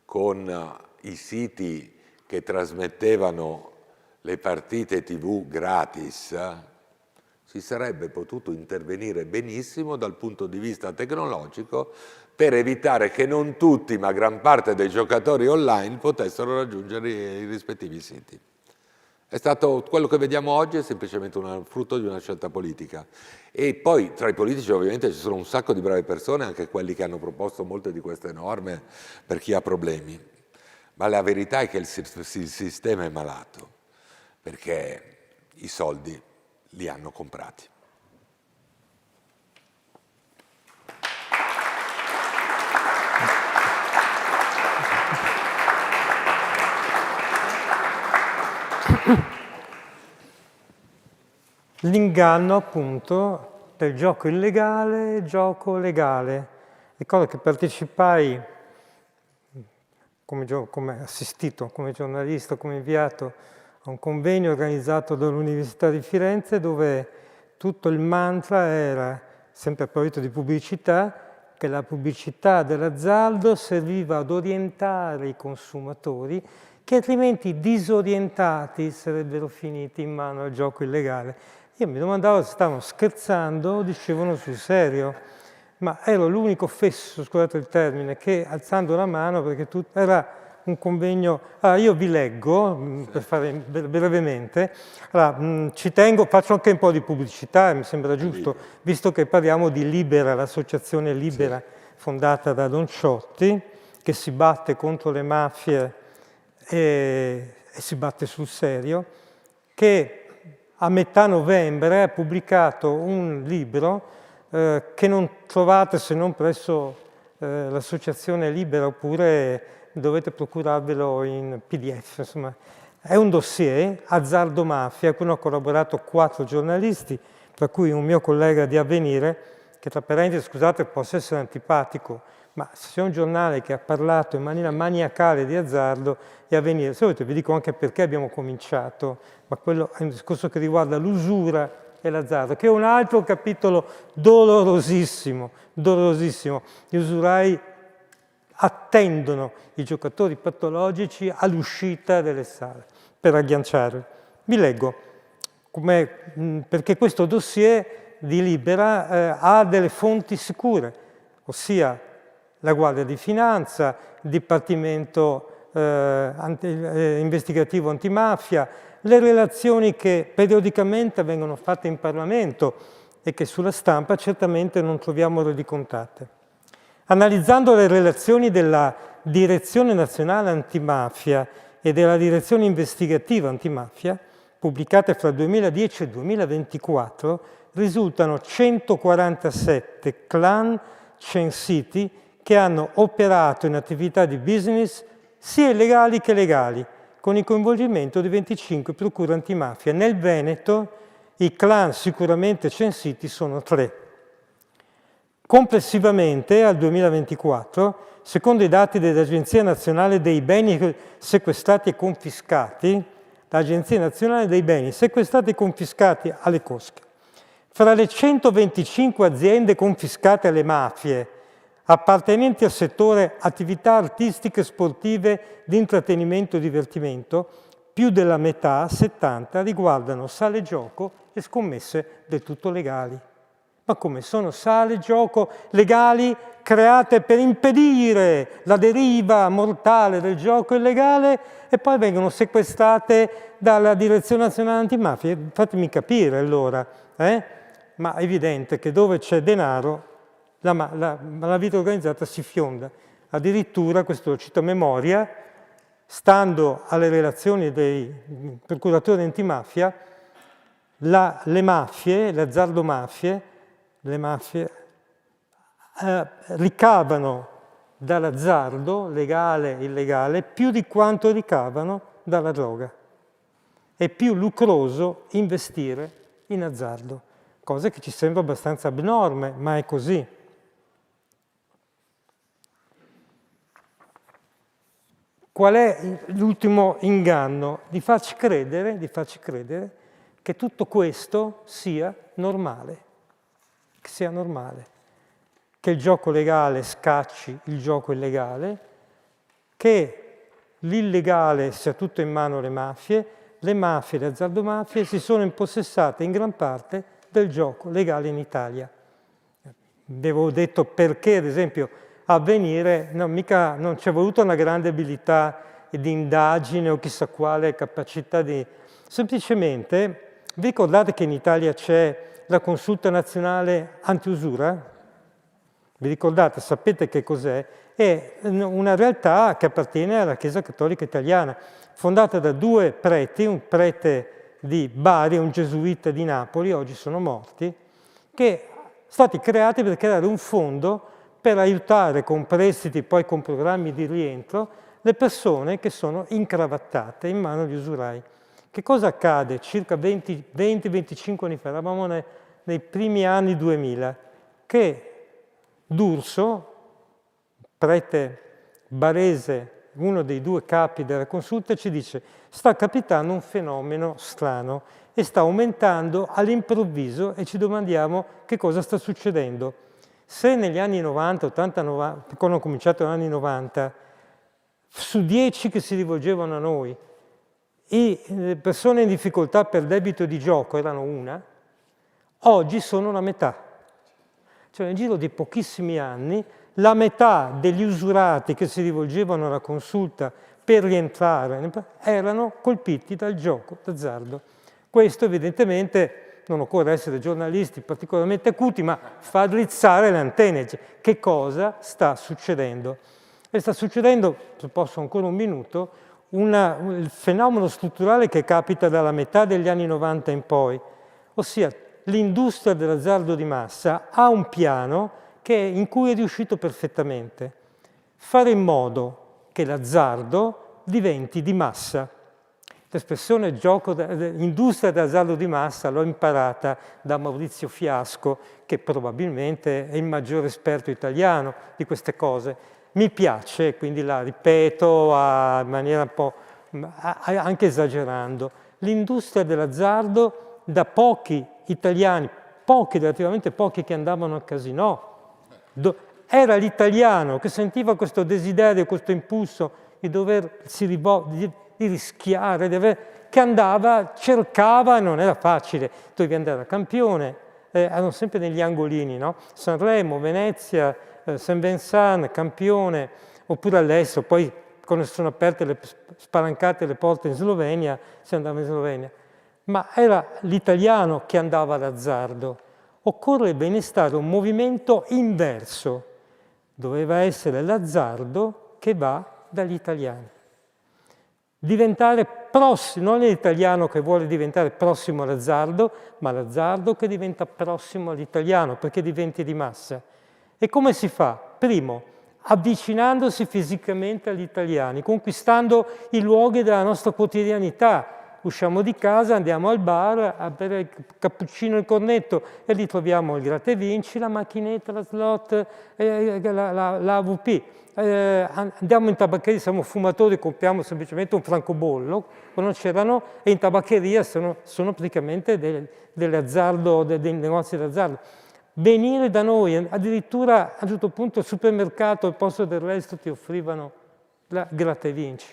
F: con i siti che trasmettevano le partite TV gratis, si sarebbe potuto intervenire benissimo dal punto di vista tecnologico per evitare che non tutti, ma gran parte dei giocatori online potessero raggiungere i rispettivi siti. È stato, quello che vediamo oggi è semplicemente un frutto di una scelta politica. E poi tra i politici ovviamente ci sono un sacco di brave persone, anche quelli che hanno proposto molte di queste norme per chi ha problemi. Ma la verità è che il sistema è malato, perché i soldi li hanno comprati.
E: L'inganno appunto del gioco illegale e gioco legale. Ricordo che partecipai come assistito, come giornalista, come inviato a un convegno organizzato dall'Università di Firenze dove tutto il mantra era, sempre a proposito di pubblicità, che la pubblicità dell'azzardo serviva ad orientare i consumatori che altrimenti disorientati sarebbero finiti in mano al gioco illegale. Io mi domandavo se stavano scherzando o dicevano sul serio, ma ero l'unico fesso, scusate il termine, che alzando la mano, perché era un convegno. Allora, io vi leggo, per fare brevemente, allora, ci tengo, faccio anche un po' di pubblicità, mi sembra giusto, visto che parliamo di Libera, l'associazione Libera, fondata da Don Ciotti, che si batte contro le mafie e si batte sul serio, che a metà novembre ha pubblicato un libro che non trovate se non presso l'associazione Libera, oppure dovete procurarvelo in PDF. Insomma, è un dossier, Azzardo Mafia, a cui hanno collaborato 4 giornalisti, tra cui un mio collega di Avvenire, che tra parentesi, scusate, possa essere antipatico, ma se c'è un giornale che ha parlato in maniera maniacale di azzardo è Avvenire. Se volete vi dico anche perché abbiamo cominciato, ma quello è un discorso che riguarda l'usura e l'azzardo, che è un altro capitolo dolorosissimo, dolorosissimo. Gli usurai attendono i giocatori patologici all'uscita delle sale per agganciarli. Vi leggo, perché questo dossier di Libera ha delle fonti sicure, ossia la Guardia di Finanza, il Dipartimento investigativo antimafia, le relazioni che periodicamente vengono fatte in Parlamento e che sulla stampa certamente non troviamo rendicontate. Analizzando le relazioni della Direzione Nazionale Antimafia e della Direzione Investigativa Antimafia, pubblicate fra il 2010 e il 2024, risultano 147 clan censiti che hanno operato in attività di business sia illegali che legali, con il coinvolgimento di 25 procure antimafia. Nel Veneto i clan sicuramente censiti sono 3. Complessivamente, al 2024, secondo i dati dell'Agenzia Nazionale dei Beni Sequestrati e Confiscati, l'Agenzia Nazionale dei Beni Sequestrati e Confiscati alle cosche, fra le 125 aziende confiscate alle mafie appartenenti al settore attività artistiche, sportive, di intrattenimento e divertimento, più della metà, 70, riguardano sale gioco e scommesse del tutto legali. Ma come? Sono sale gioco legali create per impedire la deriva mortale del gioco illegale e poi vengono sequestrate dalla Direzione Nazionale Antimafia. Fatemi capire allora, Ma è evidente che dove c'è denaro la malavita organizzata si fionda. Addirittura, questo lo cito a memoria, stando alle relazioni dei procuratori antimafia, le mafie, le azzardomafie, le mafie ricavano dall'azzardo, legale e illegale, più di quanto ricavano dalla droga. È più lucroso investire in azzardo, cosa che ci sembra abbastanza abnorme, ma è così. Qual è l'ultimo inganno? Di farci credere che tutto questo sia normale, che il gioco legale scacci il gioco illegale, che l'illegale sia tutto in mano alle mafie, le azzardomafie si sono impossessate in gran parte del gioco legale in Italia. Vi avevo detto perché, ad esempio, Avvenire non ci è voluta una grande abilità di indagine o chissà quale capacità di... Semplicemente, vi ricordate che in Italia c'è la Consulta Nazionale Antiusura? Vi ricordate? Sapete che cos'è? È una realtà che appartiene alla Chiesa Cattolica Italiana, fondata da due preti, un prete di Bari e un gesuita di Napoli, oggi sono morti, che sono stati creati per creare un fondo per aiutare con prestiti, poi con programmi di rientro, le persone che sono incravattate in mano agli usurai. Che cosa accade? Circa 20-25 anni fa, eravamo nei primi anni 2000, che D'Urso, prete barese, uno dei due capi della consulta, ci dice: sta capitando un fenomeno strano e sta aumentando all'improvviso e ci domandiamo che cosa sta succedendo. Se negli anni 90, 80, 90, quando ho cominciato negli anni 90, su 10 che si rivolgevano a noi, le persone in difficoltà per debito di gioco erano una, oggi sono la metà. Cioè nel giro di pochissimi anni la metà degli usurati che si rivolgevano alla consulta per rientrare erano colpiti dal gioco d'azzardo. Questo evidentemente, non occorre essere giornalisti particolarmente acuti, ma fa drizzare le antenne. Che cosa sta succedendo? E sta succedendo, se posso ancora un minuto, il fenomeno strutturale che capita dalla metà degli anni 90 in poi, ossia l'industria dell'azzardo di massa ha un piano in cui è riuscito perfettamente. Fare in modo che l'azzardo diventi di massa. L'espressione industria dell'azzardo di massa l'ho imparata da Maurizio Fiasco, che probabilmente è il maggiore esperto italiano di queste cose. Mi piace, quindi la ripeto in maniera un po' anche esagerando. L'industria dell'azzardo da pochi italiani, relativamente pochi che andavano al casinò, era l'italiano che sentiva questo desiderio, questo impulso di doversi di rischiare, che andava, cercava, non era facile, dovevi andare a campione, erano sempre negli angolini, no? Sanremo, Venezia, Saint-Vincent, Campione, oppure all'estero, poi quando si sono aperte spalancate le porte in Slovenia, si andava in Slovenia. Ma era l'italiano che andava all'azzardo. Occorreva innestare un movimento inverso. Doveva essere l'azzardo che va dagli italiani. Diventare prossimo, non l'italiano che vuole diventare prossimo all'azzardo, ma l'azzardo che diventa prossimo all'italiano, perché diventi di massa. E come si fa? Primo, avvicinandosi fisicamente agli italiani, conquistando i luoghi della nostra quotidianità. Usciamo di casa, andiamo al bar a bere il cappuccino e il cornetto e lì troviamo il gratta e vinci, la macchinetta, la slot, la AVP. Andiamo in tabaccheria, siamo fumatori, compriamo semplicemente un francobollo, quando c'erano, e in tabaccheria sono praticamente dei negozi d'azzardo. Venire da noi, addirittura a un certo punto al supermercato al posto del resto ti offrivano la gratta e vinci.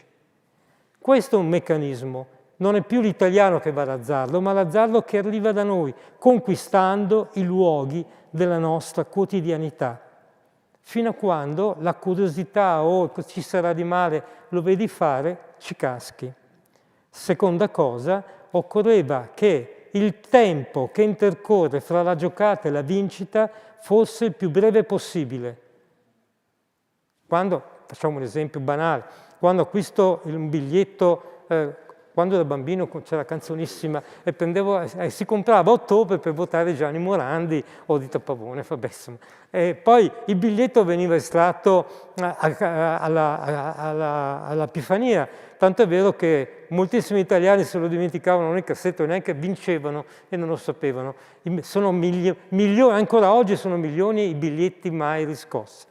E: Questo è un meccanismo. Non è più l'italiano che va all'azzardo, ma l'azzardo che arriva da noi, conquistando i luoghi della nostra quotidianità, fino a quando la curiosità o ci sarà di male, lo vedi fare, ci caschi. Seconda cosa, occorreva che il tempo che intercorre fra la giocata e la vincita fosse il più breve possibile. Quando, facciamo un esempio banale, quando acquisto un biglietto, quando da bambino c'era canzonissima e si comprava a ottobre per votare Gianni Morandi o di Pavone, vabbè, insomma. E poi il biglietto veniva estratto all'Epifania, tanto è vero che moltissimi italiani se lo dimenticavano nel cassetto, neanche vincevano e non lo sapevano. Sono milioni, ancora oggi sono milioni i biglietti mai riscossi.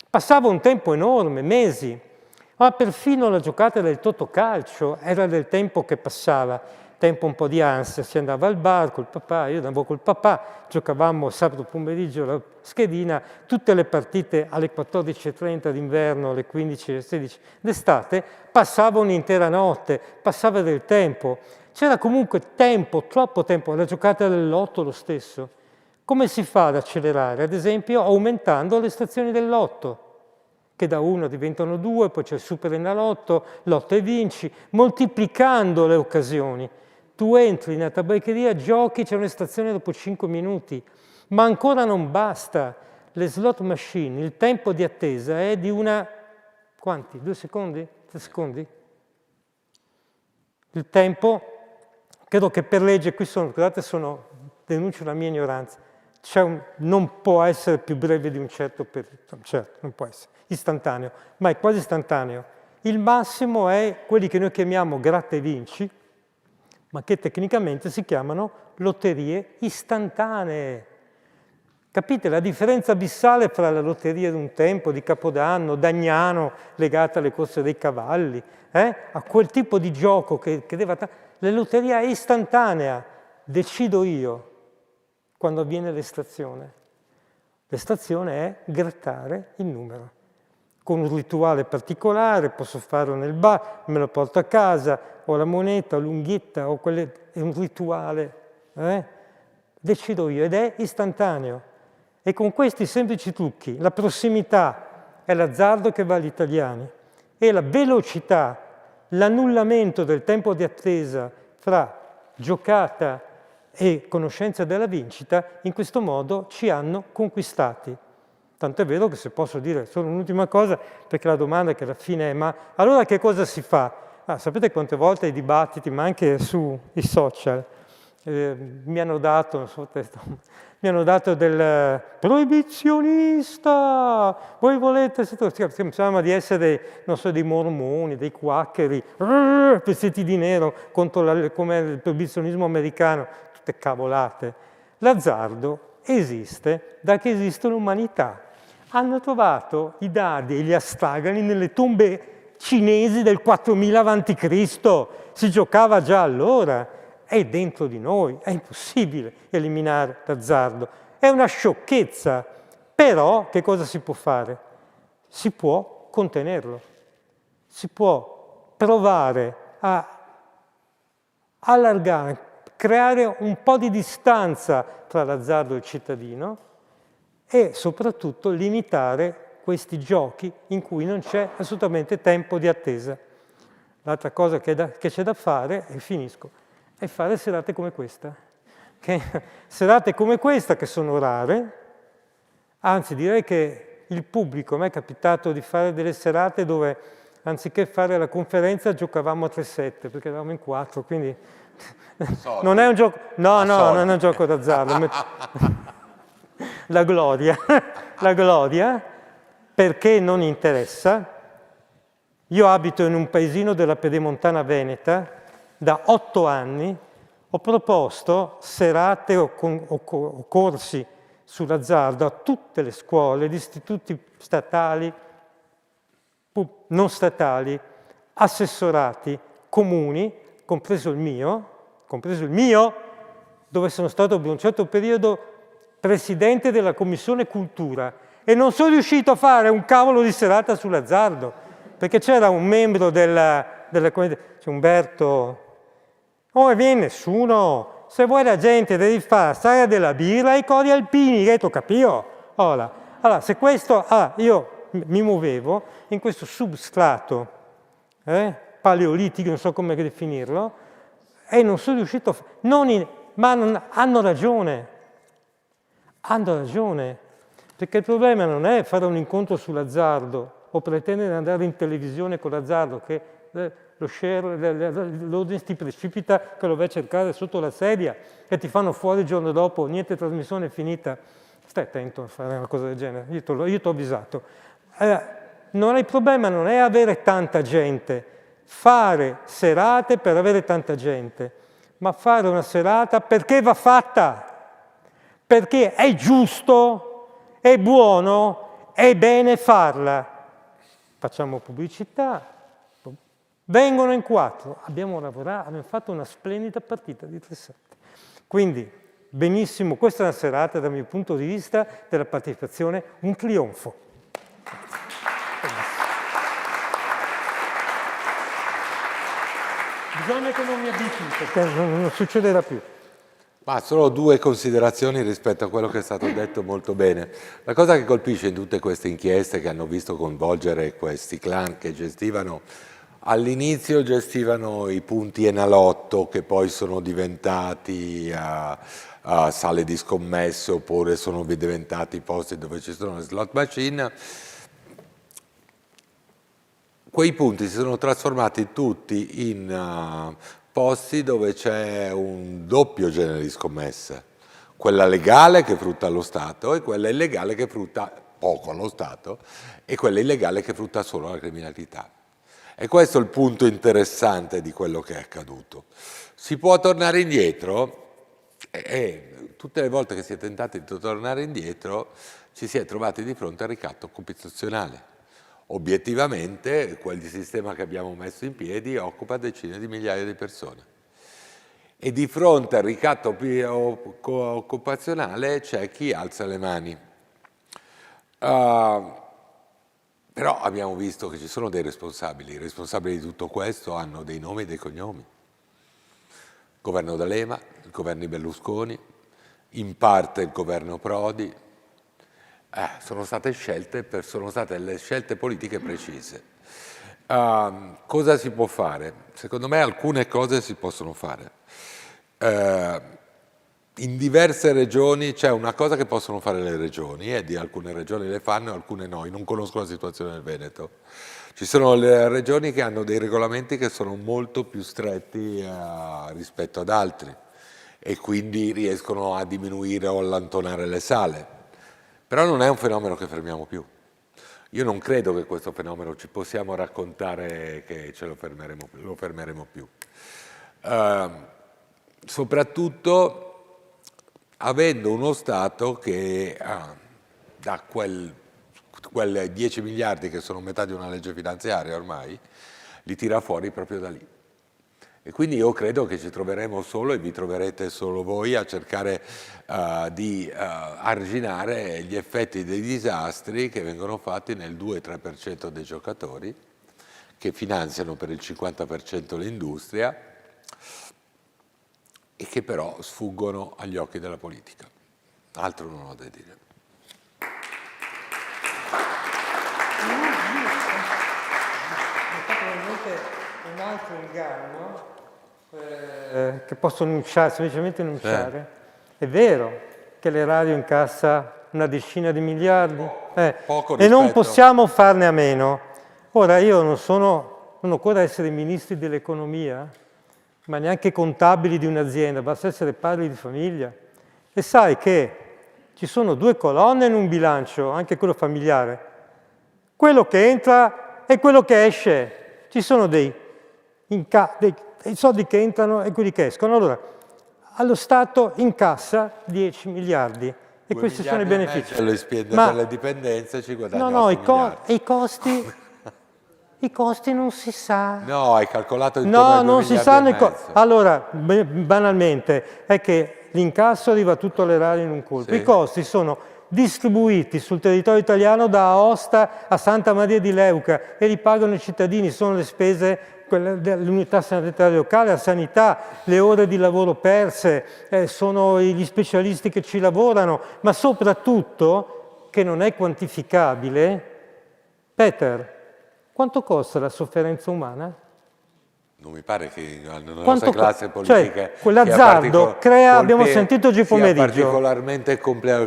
E: Passava un tempo enorme, mesi, ma perfino la giocata del Totocalcio era del tempo che passava, tempo un po' di ansia, si andava al bar col papà, io andavo col papà, giocavamo sabato pomeriggio la schedina, tutte le partite alle 14:30 d'inverno, alle 15 alle 16 d'estate, passava un'intera notte, passava del tempo, c'era comunque tempo, troppo tempo, la giocata del lotto lo stesso. Come si fa ad accelerare? Ad esempio aumentando le stazioni del lotto, che da 1 diventano 2, poi c'è il Super Enalotto, Lotto e Vinci, moltiplicando le occasioni. Tu entri nella tabaccheria, giochi, c'è una stazione dopo 5 minuti, ma ancora non basta. Le slot machine, il tempo di attesa è di una... quanti? 2 secondi? 3 secondi? Il tempo, credo che per legge, qui sono, scusate, denuncio la mia ignoranza, non può essere più breve di un certo periodo, certo, non può essere istantaneo, ma è quasi istantaneo. Il massimo è quelli che noi chiamiamo gratta e vinci, ma che tecnicamente si chiamano lotterie istantanee. Capite la differenza abissale fra la lotteria di un tempo, di Capodanno, Dagnano, legata alle corse dei cavalli, a quel tipo di gioco che deve... La lotteria è istantanea, decido io quando avviene l'estrazione. L'estrazione è grattare il numero. Con un rituale particolare, posso farlo nel bar, me lo porto a casa, ho la moneta, l'unghietta, è un rituale. Decido io ed è istantaneo. E con questi semplici trucchi, la prossimità è l'azzardo che va agli italiani e la velocità, l'annullamento del tempo di attesa fra giocata e conoscenza della vincita, in questo modo ci hanno conquistati. Tanto è vero che, se posso dire solo un'ultima cosa, perché la domanda che alla fine è: ma allora che cosa si fa? Sapete quante volte i dibattiti, ma anche sui social, mi hanno dato del proibizionista, voi volete, sembrava di essere, non so, dei mormoni, dei quaccheri, vestiti di nero contro come il proibizionismo americano, tutte cavolate. L'azzardo esiste da che esiste l'umanità. Hanno trovato i dadi e gli astragani nelle tombe cinesi del 4000 a.C., si giocava già allora, è dentro di noi, è impossibile eliminare l'azzardo, è una sciocchezza, però che cosa si può fare? Si può contenerlo, si può provare a allargare, creare un po' di distanza tra l'azzardo e il cittadino e soprattutto limitare questi giochi in cui non c'è assolutamente tempo di attesa. L'altra cosa che c'è da fare, e finisco, è fare serate come questa. Serate come questa, che sono rare, anzi direi che il pubblico, a me è capitato di fare delle serate dove anziché fare la conferenza giocavamo a 3-7, perché eravamo in 4, quindi non è un gioco, no, non è un gioco d'azzardo. La gloria, perché non interessa. Io abito in un paesino della Pedemontana Veneta, da 8 anni ho proposto serate o corsi sull'azzardo a tutte le scuole, gli istituti statali, non statali, assessorati, comuni, compreso il mio, dove sono stato per un certo periodo presidente della Commissione Cultura e non sono riuscito a fare un cavolo di serata sull'azzardo, perché c'era un membro della c'è Umberto, non viene nessuno, se vuoi la gente devi fare storia della birra e i cori alpini, che tu capio? Allora, se questo, io mi muovevo in questo substrato paleolitico, non so come definirlo, e non sono riuscito a hanno ragione, perché il problema non è fare un incontro sull'azzardo o pretendere di andare in televisione con l'azzardo, che lo share, l'audience ti precipita, che lo vai a cercare sotto la sedia e ti fanno fuori il giorno dopo, niente, trasmissione è finita. Stai attento a fare una cosa del genere, io ti ho avvisato. Il problema non è avere tanta gente, fare serate per avere tanta gente, ma fare una serata perché va fatta, perché è giusto, è buono, è bene farla. Facciamo pubblicità, vengono in 4, abbiamo lavorato, abbiamo fatto una splendida partita di 3-7. Quindi, benissimo, questa è una serata dal mio punto di vista della partecipazione, un trionfo. Bisogna che non mi abitui, perché non succederà più.
F: Ma solo 2 considerazioni rispetto a quello che è stato detto molto bene. La cosa che colpisce in tutte queste inchieste che hanno visto coinvolgere questi clan che all'inizio gestivano i punti Enalotto, che poi sono diventati sale di scommesse, oppure sono diventati posti dove ci sono le slot machine. Quei punti si sono trasformati tutti in posti dove c'è un doppio genere di scommesse, quella legale che frutta lo Stato e quella illegale che frutta poco lo Stato e quella illegale che frutta solo la criminalità. E questo è il punto interessante di quello che è accaduto. Si può tornare indietro e tutte le volte che si è tentati di tornare indietro ci si è trovati di fronte al ricatto computazionale. Obiettivamente quel sistema che abbiamo messo in piedi occupa decine di migliaia di persone e di fronte al ricatto occupazionale c'è chi alza le mani. Però abbiamo visto che ci sono dei responsabili. I responsabili di tutto questo hanno dei nomi e dei cognomi. Il governo D'Alema, il governo Berlusconi, in parte il governo Prodi. Sono state le scelte politiche precise. Cosa si può fare? Secondo me alcune cose si possono fare. In diverse regioni c'è una cosa che possono fare le regioni, e di alcune regioni le fanno e alcune no. Io non conosco la situazione del Veneto. Ci sono le regioni che hanno dei regolamenti che sono molto più stretti rispetto ad altri e quindi riescono a diminuire o allantonare le sale. Però non è un fenomeno che fermiamo più. Io non credo che questo fenomeno ci possiamo raccontare che lo fermeremo più. Soprattutto avendo uno Stato che da quel 10 miliardi che sono metà di una legge finanziaria ormai, li tira fuori proprio da lì. E quindi io credo che ci troveremo solo e vi troverete solo voi a cercare di arginare gli effetti dei disastri che vengono fatti nel 2-3% dei giocatori, che finanziano per il 50% l'industria e che però sfuggono agli occhi della politica. Altro non ho da dire.
E: Un altro inganno che posso semplicemente enunciare. È vero che l'erario incassa una decina di miliardi e non possiamo farne a meno. Ora io non occorre essere ministri dell'economia, ma neanche contabili di un'azienda, basta essere padri di famiglia. E sai che ci sono 2 colonne in un bilancio, anche quello familiare. Quello che entra e quello che esce. Ci sono dei soldi che entrano e quelli che escono. Allora, allo Stato incassa 10 miliardi e questi sono i benefici.
F: Se le spende per le dipendenze ci guadagna 8 miliardi.
E: I costi non si sa.
F: No, hai calcolato intorno ai 2
E: non si sanno i
F: costi.
E: Allora, banalmente, è che l'incasso arriva tutto all'erario in un colpo.
F: Sì.
E: I costi sono distribuiti sul territorio italiano da Aosta a Santa Maria di Leuca e li pagano i cittadini, sono le spese dell'unità sanitaria locale, la sanità, le ore di lavoro perse, sono gli specialisti che ci lavorano, ma soprattutto, che non è quantificabile, Peter, quanto costa la sofferenza umana?
F: Non mi pare che nella nostra classe politica...
E: Cioè, quell'azzardo crea, abbiamo sentito oggi pomeriggio,
F: particolarmente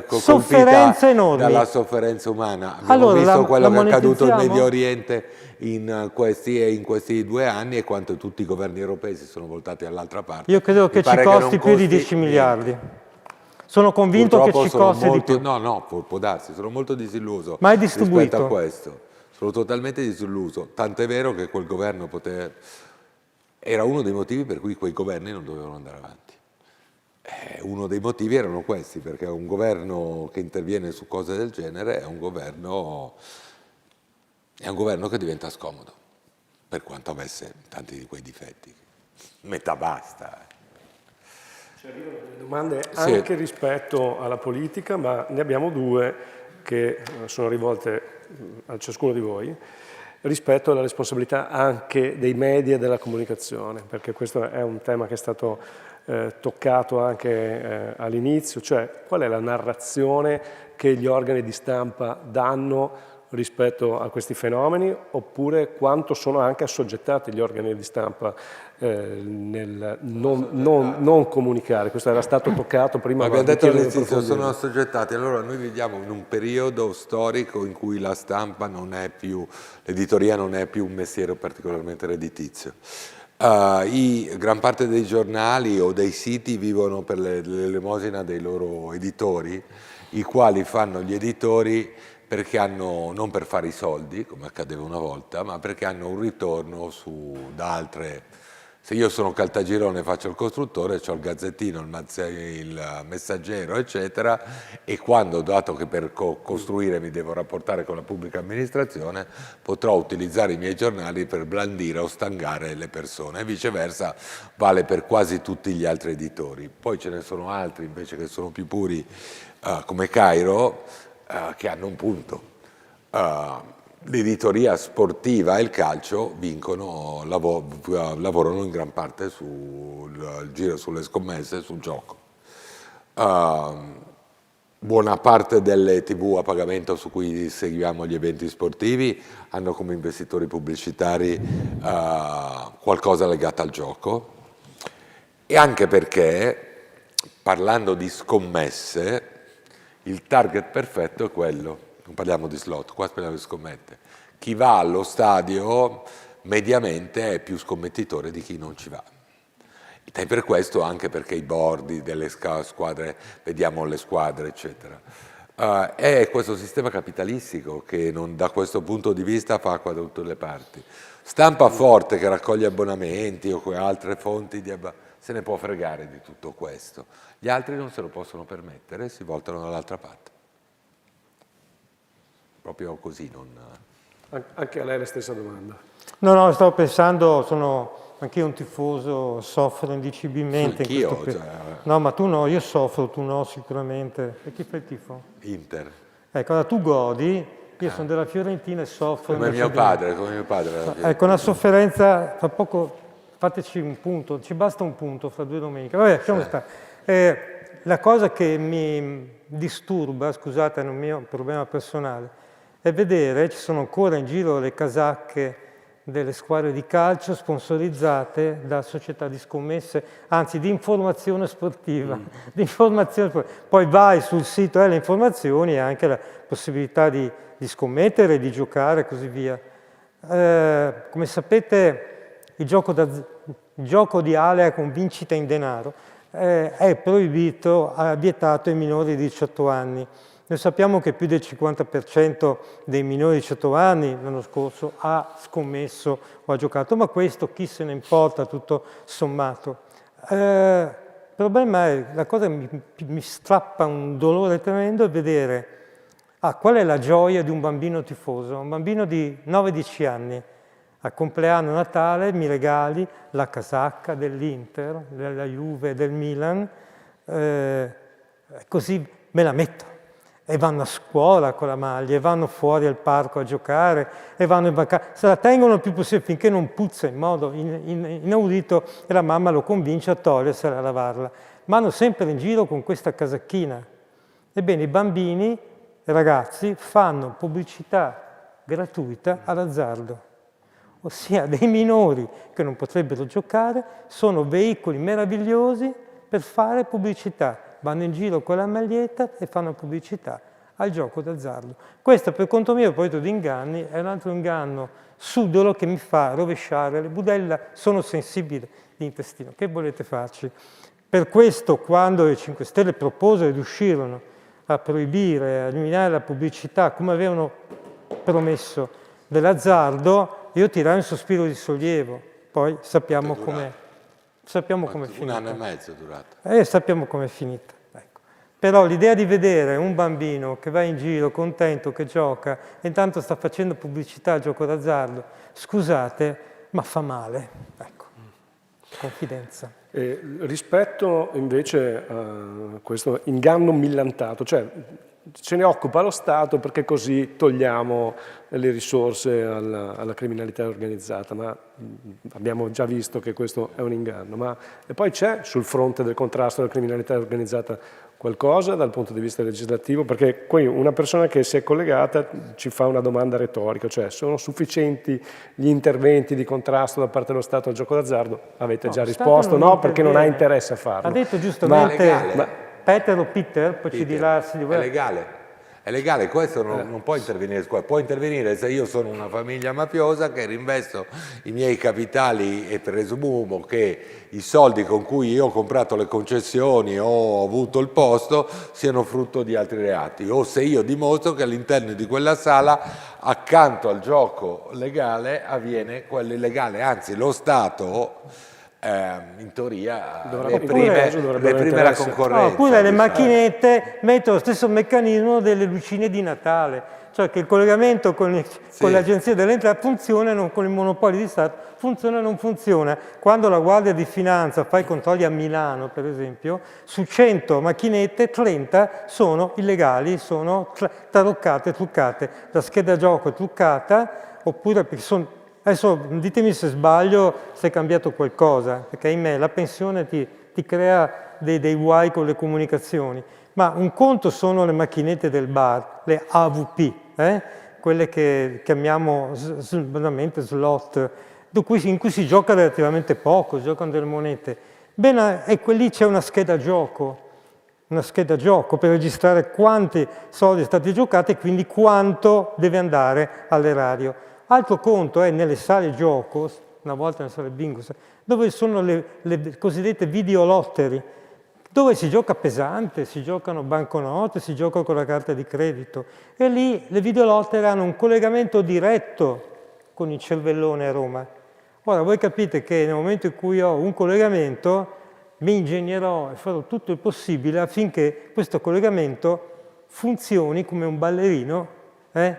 E: sofferenze enormi
F: dalla sofferenza umana. Abbiamo visto quello che è accaduto in Medio Oriente in questi 2 anni e quanto tutti i governi europei si sono voltati dall'altra parte.
E: Io credo che ci costi più di 10 miliardi. Sono convinto che ci costi di più.
F: No, può darsi, sono molto disilluso
E: Ma è distribuito.
F: rispetto a questo. Sono totalmente disilluso, tant'è vero che quel governo era uno dei motivi per cui quei governi non dovevano andare avanti. Uno dei motivi erano questi, perché un governo che interviene su cose del genere è un governo che diventa scomodo, per quanto avesse tanti di quei difetti. Metà basta.
A: Ci arrivano delle domande anche rispetto alla politica, ma ne abbiamo 2 che sono rivolte a ciascuno di voi, rispetto alla responsabilità anche dei media e della comunicazione, perché questo è un tema che è stato toccato anche all'inizio, cioè qual è la narrazione che gli organi di stampa danno rispetto a questi fenomeni, oppure quanto sono anche assoggettati gli organi di stampa nel non comunicare. Questo era stato toccato prima.
F: Ma abbiamo detto all'inizio, sono assoggettati. Allora noi viviamo in un periodo storico in cui la stampa non è più, l'editoria non è più un mestiere particolarmente redditizio. Gran parte dei giornali o dei siti vivono per l'elemosina dei loro editori, i quali fanno gli editori perché hanno, non per fare i soldi, come accadeva una volta, ma perché hanno un ritorno da altre. Se io sono Caltagirone e faccio il costruttore, ho il Gazzettino, il Messaggero, eccetera, e quando, dato che per costruire mi devo rapportare con la pubblica amministrazione, potrò utilizzare i miei giornali per blandire o stangare le persone, e viceversa vale per quasi tutti gli altri editori. Poi ce ne sono altri invece che sono più puri, come Cairo, che hanno un punto. L'editoria sportiva e il calcio lavorano in gran parte sul giro, sulle scommesse, sul gioco. Buona parte delle TV a pagamento su cui seguiamo gli eventi sportivi hanno come investitori pubblicitari qualcosa legato al gioco, e anche perché, parlando di scommesse, il target perfetto è quello. Non parliamo di slot, qua parliamo di scommette. Chi va allo stadio mediamente è più scommettitore di chi non ci va. E per questo, anche perché i bordi delle squadre, vediamo le squadre, eccetera. È questo sistema capitalistico che da questo punto di vista fa acqua da tutte le parti. Stampa forte che raccoglie abbonamenti o altre fonti se ne può fregare di tutto questo. Gli altri non se lo possono permettere e si voltano dall'altra parte. Proprio così.
A: Anche a lei la stessa domanda.
E: No, stavo pensando, sono anch'io un tifoso, soffro indicibilmente.
F: Anch'io.
E: No, ma tu no, io soffro, tu no sicuramente. E chi fa il tifo?
F: Inter.
E: Ecco, allora tu godi, io sono della Fiorentina e soffro.
F: Come mio padre.
E: Ecco, una sofferenza, fra poco fateci un punto, ci basta un punto fra 2 domeniche. Vabbè, lasciamo stare. La cosa che mi disturba, scusate, è un mio problema personale, è vedere, ci sono ancora in giro le casacche delle squadre di calcio sponsorizzate da società di scommesse, anzi di informazione sportiva. Poi vai sul sito e le informazioni e anche la possibilità di scommettere, di giocare e così via. Come sapete, il gioco di Alea con vincita in denaro è proibito, vietato ai minori di 18 anni. Noi sappiamo che più del 50% dei minori di 18 anni l'anno scorso ha scommesso o ha giocato, ma questo chi se ne importa tutto sommato. Il problema è, la cosa che mi strappa un dolore tremendo è vedere qual è la gioia di un bambino tifoso, un bambino di 9-10 anni. Al compleanno Natale mi regali la casacca dell'Inter, della Juve, del Milan, così me la metto. e vanno a scuola con la maglia, e vanno fuori al parco a giocare, e vanno in vacanza, se la tengono il più possibile finché non puzza in modo inaudito e la mamma lo convince a togliersela e a lavarla. Ma vanno sempre in giro con questa casacchina. Ebbene, i bambini e ragazzi fanno pubblicità gratuita all'azzardo, ossia dei minori che non potrebbero giocare sono veicoli meravigliosi per fare pubblicità. Vanno in giro con la maglietta e fanno pubblicità al gioco d'azzardo. Questo per conto mio, a proposito di inganni, è un altro inganno subdolo che mi fa rovesciare le budella. Sono sensibile di intestino. Che volete farci? Per questo, quando i 5 Stelle proposero ed uscirono a proibire, a eliminare la pubblicità, come avevano promesso, dell'azzardo, io tirai un sospiro di sollievo. Poi sappiamo com'è. Sappiamo com'è finita.
F: 1 anno e mezzo è durato.
E: Sappiamo com'è finita. Ecco. Però l'idea di vedere un bambino che va in giro contento, che gioca, e intanto sta facendo pubblicità al gioco d'azzardo, scusate, ma fa male. Ecco, confidenza.
A: Rispetto invece a questo inganno millantato, cioè ce ne occupa lo Stato perché così togliamo le risorse alla criminalità organizzata, ma abbiamo già visto che questo è un inganno. E poi c'è sul fronte del contrasto alla criminalità organizzata qualcosa dal punto di vista legislativo? Perché qui una persona che si è collegata ci fa una domanda retorica, cioè sono sufficienti gli interventi di contrasto da parte dello Stato al gioco d'azzardo? Avete già risposto no, perché non ha interesse a farlo.
E: Ha detto giustamente Peter, poi ci dirà...
F: È legale. È legale, questo non può intervenire, può intervenire se io sono una famiglia mafiosa che rinvesto i miei capitali e presumo che i soldi con cui io ho comprato le concessioni o ho avuto il posto siano frutto di altri reati, o se io dimostro che all'interno di quella sala accanto al gioco legale avviene quello illegale, anzi lo Stato in teoria reprime la concorrenza.
E: Oppure le macchinette mettono lo stesso meccanismo delle lucine di Natale, cioè che il collegamento con l'Agenzia delle Entrate funziona, con i monopoli di Stato funziona o non funziona. Quando la Guardia di Finanza fa i controlli a Milano, per esempio, su 100 macchinette 30 sono illegali, sono taroccate, truccate. La scheda gioco è truccata, oppure perché sono... Adesso ditemi se sbaglio, se è cambiato qualcosa, perché ahimè la pensione ti crea dei guai con le comunicazioni. Ma un conto sono le macchinette del bar, le AVP, quelle che chiamiamo veramente slot, in cui si gioca relativamente poco, si giocano delle monete. Bene, e lì c'è una scheda gioco per registrare quanti soldi sono stati giocati e quindi quanto deve andare all'erario. Altro conto è nelle sale gioco, una volta nelle sale bingo, dove sono le cosiddette videolottery, dove si gioca pesante, si giocano banconote, si gioca con la carta di credito. E lì le videolottery hanno un collegamento diretto con il cervellone a Roma. Ora, voi capite che nel momento in cui ho un collegamento, mi ingegnerò e farò tutto il possibile affinché questo collegamento funzioni come un ballerino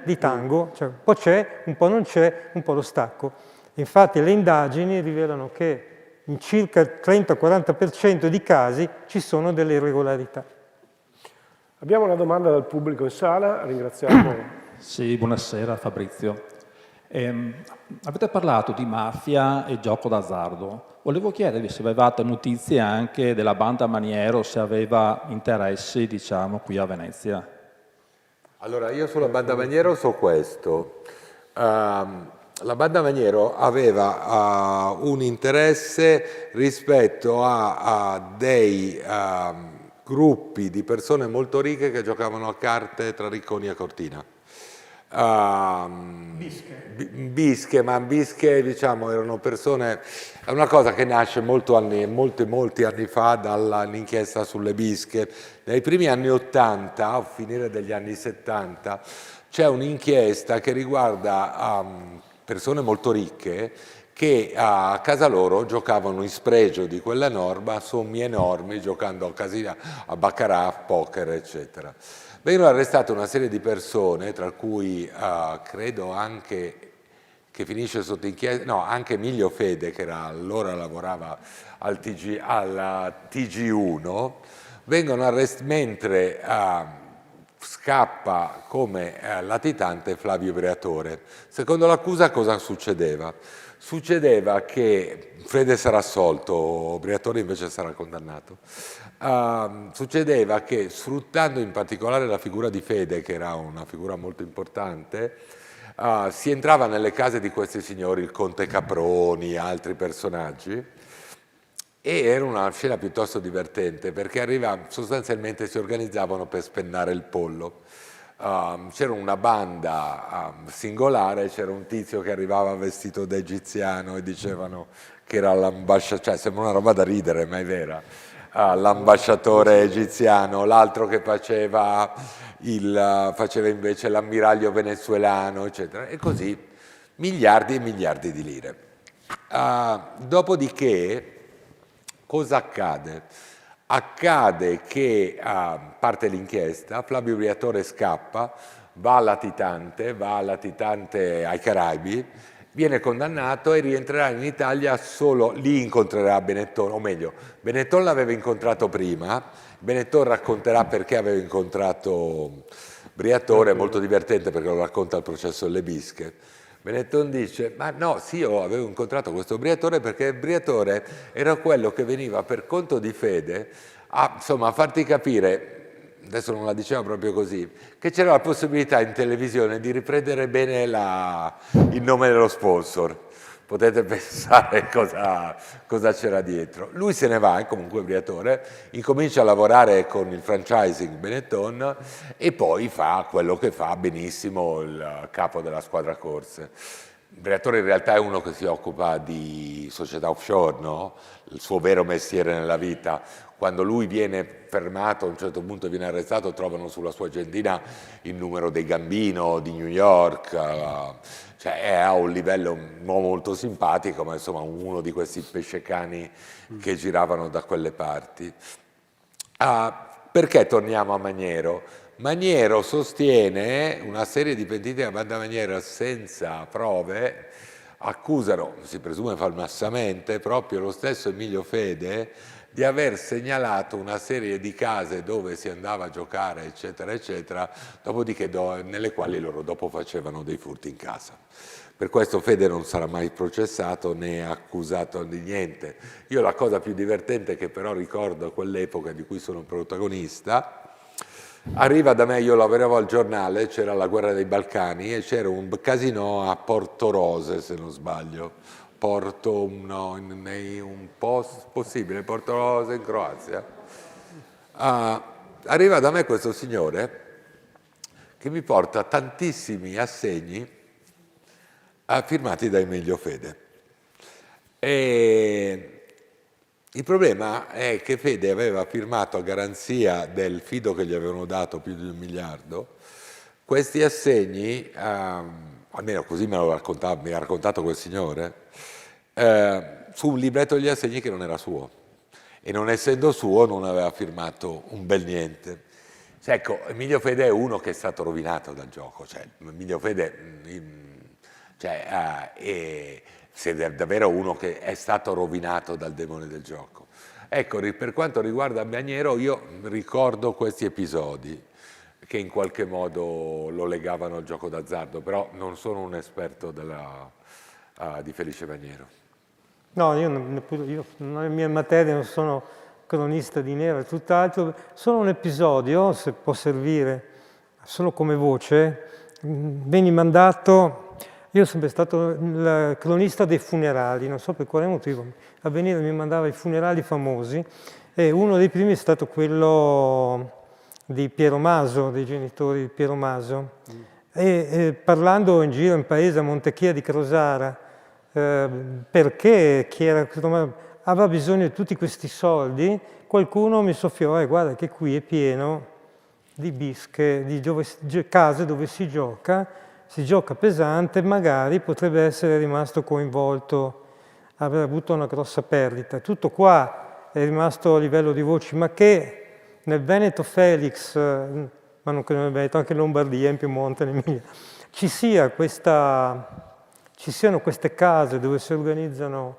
E: di tango, cioè un po' c'è, un po' non c'è, un po' lo stacco. Infatti le indagini rivelano che in circa il 30-40% di casi ci sono delle irregolarità.
A: Abbiamo una domanda dal pubblico in sala, ringraziamo.
G: Sì, buonasera Fabrizio. Avete parlato di mafia e gioco d'azzardo. Volevo chiedervi se avevate notizie anche della banda Maniero, se aveva interessi, diciamo, qui a Venezia.
F: Allora, io sulla banda Maniero so questo. La banda Maniero aveva un interesse rispetto a dei gruppi di persone molto ricche che giocavano a carte tra Ricconi e Cortina. Bische, diciamo, erano persone... È una cosa che nasce molti anni fa dall'inchiesta sulle bische. Nei primi anni 80, a finire degli anni 70, c'è un'inchiesta che riguarda persone molto ricche che a casa loro giocavano in spregio di quella norma sommi enormi, giocando a casino, a baccarat, poker, eccetera. Vengono arrestate una serie di persone, tra cui credo anche che finisce sotto inchiesta, no, anche Emilio Fede, che allora lavorava alla TG1, vengono arrestati mentre scappa come latitante Flavio Briatore. Secondo l'accusa cosa succedeva? Succedeva che Fede sarà assolto, Briatore invece sarà condannato. Succedeva che, sfruttando in particolare la figura di Fede, che era una figura molto importante, si entrava nelle case di questi signori, il conte Caproni, altri personaggi, e era una scena piuttosto divertente perché sostanzialmente si organizzavano per spennare il pollo. C'era una banda singolare, c'era un tizio che arrivava vestito da egiziano e dicevano che era l'ambasciatore, cioè sembra una roba da ridere ma è vera, l'ambasciatore egiziano, l'altro che faceva invece l'ammiraglio venezuelano, eccetera, e così miliardi e miliardi di lire. Dopodiché cosa accade? Accade che parte l'inchiesta, Flavio Briatore scappa, va a latitante ai Caraibi, viene condannato e rientrerà in Italia solo, lì incontrerà Benetton, o meglio, Benetton l'aveva incontrato prima, Benetton racconterà perché aveva incontrato Briatore, è molto divertente perché lo racconta al processo delle Bische. Benetton dice, ma no, sì, io avevo incontrato questo Briatore perché il Briatore era quello che veniva per conto di Fede a farti capire, adesso non la diceva proprio così, che c'era la possibilità in televisione di riprendere bene il nome dello sponsor. Potete pensare cosa c'era dietro. Lui se ne va, comunque Briatore, incomincia a lavorare con il franchising Benetton e poi fa quello che fa benissimo il capo della squadra corse. Briatore in realtà è uno che si occupa di società offshore, no? Il suo vero mestiere nella vita. Quando lui viene fermato, a un certo punto viene arrestato, trovano sulla sua agendina il numero dei Gambino di New York, cioè è a un livello un uomo molto simpatico, ma insomma uno di questi pescecani che giravano da quelle parti. Perché torniamo a Maniero? Maniero sostiene una serie di pentiti della banda Maniero senza prove, accusano, si presume falsamente, proprio lo stesso Emilio Fede di aver segnalato una serie di case dove si andava a giocare, eccetera, eccetera, dopodiché nelle quali loro dopo facevano dei furti in casa. Per questo Fede non sarà mai processato né accusato di niente. Io la cosa più divertente che però ricordo quell'epoca di cui sono protagonista, arriva da me, io lavoravo al giornale, c'era la guerra dei Balcani e c'era un casino a Porto Rose, se non sbaglio. Porto Rose in Croazia. Arriva da me questo signore che mi porta tantissimi assegni firmati da Emilio Fede. E il problema è che Fede aveva firmato a garanzia del fido che gli avevano dato più di 1 miliardo, questi assegni, almeno così mi ha raccontato quel signore, su un libretto degli assegni che non era suo. E non essendo suo non aveva firmato un bel niente. Cioè, ecco, Emilio Fede è uno che è stato rovinato dal gioco. Cioè, Emilio Fede è davvero uno che è stato rovinato dal demone del gioco. Ecco, per quanto riguarda Maniero, io ricordo questi episodi che in qualche modo lo legavano al gioco d'azzardo, però non sono un esperto di Felice Maniero.
E: No, io non è mia materia, non sono cronista di nero e tutt'altro, solo un episodio, se può servire solo come voce, veni mandato, io sono sempre stato il cronista dei funerali, non so per quale motivo, Avvenire mi mandava i funerali famosi e uno dei primi è stato quello di Piero Maso, dei genitori di Piero Maso, e parlando in giro in paese a Montechia di Crosara, perché chi aveva bisogno di tutti questi soldi, qualcuno mi soffiò, guarda che qui è pieno di bische, di case dove si gioca pesante, magari potrebbe essere rimasto coinvolto, aver avuto una grossa perdita. Tutto qua è rimasto a livello di voci, ma che nel Veneto Felix, ma non credo nel Veneto, anche in Lombardia, in Piemonte, in Emilia, ci siano queste case dove si organizzano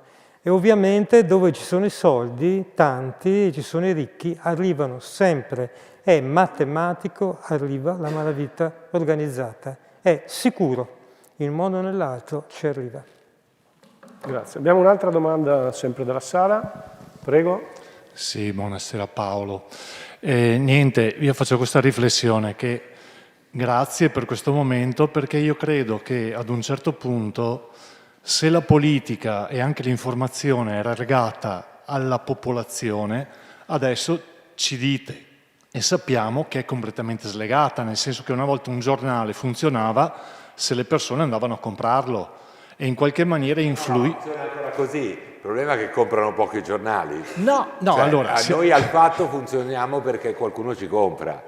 E: E ovviamente dove ci sono i soldi, tanti, ci sono i ricchi, arrivano sempre, è matematico, arriva la malavita organizzata. È sicuro, in un modo o nell'altro ci arriva.
A: Grazie. Abbiamo un'altra domanda sempre dalla sala. Prego.
H: Sì, buonasera Paolo. Niente, io faccio questa riflessione che grazie per questo momento, perché io credo che ad un certo punto, se la politica e anche l'informazione era legata alla popolazione, adesso ci dite e sappiamo che è completamente slegata, nel senso che una volta un giornale funzionava se le persone andavano a comprarlo e in qualche maniera influì.
F: Funziona ancora così, il problema è che comprano pochi giornali.
H: No,
F: Cioè,
H: allora...
F: noi al fatto funzioniamo perché qualcuno ci compra,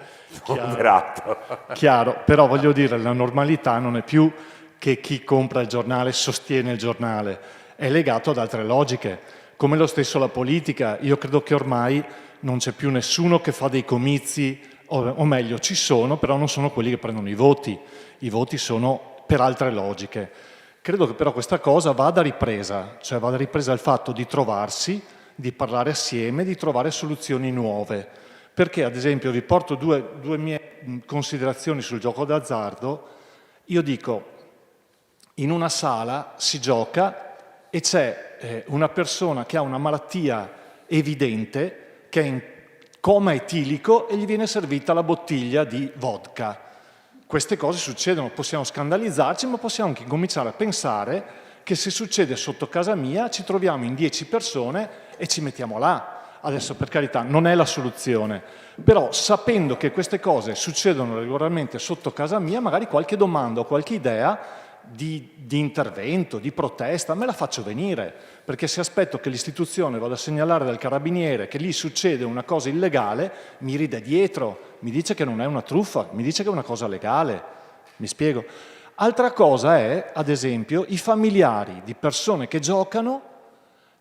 F: non per altro.
H: Chiaro, però voglio dire, la normalità non è più che chi compra il giornale sostiene il giornale, è legato ad altre logiche, come lo stesso la politica. Io credo che ormai non c'è più nessuno che fa dei comizi, o meglio ci sono, però non sono quelli che prendono i voti sono per altre logiche. Credo che però questa cosa vada ripresa, cioè vada ripresa il fatto di trovarsi, di parlare assieme, di trovare soluzioni nuove. Perché, ad esempio, vi porto due mie considerazioni sul gioco d'azzardo. Io dico, in una sala si gioca e c'è una persona che ha una malattia evidente, che è in coma etilico e gli viene servita la bottiglia di vodka. Queste cose succedono, possiamo scandalizzarci, ma possiamo anche cominciare a pensare che se succede sotto casa mia ci troviamo in 10 persone e ci mettiamo là. Adesso, per carità, non è la soluzione, però sapendo che queste cose succedono regolarmente sotto casa mia, magari qualche domanda o qualche idea di intervento, di protesta, me la faccio venire, perché se aspetto che l'istituzione vada a segnalare dal carabiniere che lì succede una cosa illegale, mi ride dietro, mi dice che non è una truffa, mi dice che è una cosa legale, mi spiego. Altra cosa è, ad esempio, i familiari di persone che giocano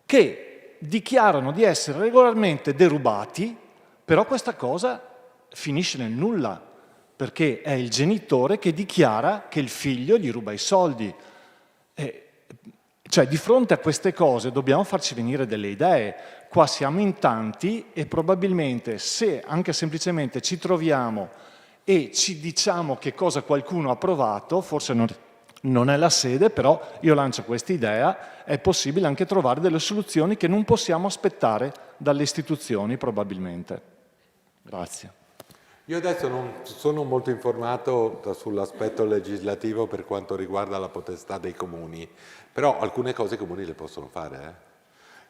H: che dichiarano di essere regolarmente derubati, però questa cosa finisce nel nulla, perché è il genitore che dichiara che il figlio gli ruba i soldi. Cioè, di fronte a queste cose dobbiamo farci venire delle idee. Qua siamo in tanti e probabilmente se anche semplicemente ci troviamo e ci diciamo che cosa qualcuno ha provato, forse non è la sede, però io lancio questa idea, è possibile anche trovare delle soluzioni che non possiamo aspettare dalle istituzioni probabilmente. Grazie.
F: Io adesso non sono molto informato sull'aspetto legislativo per quanto riguarda la potestà dei comuni, però alcune cose i comuni le possono fare.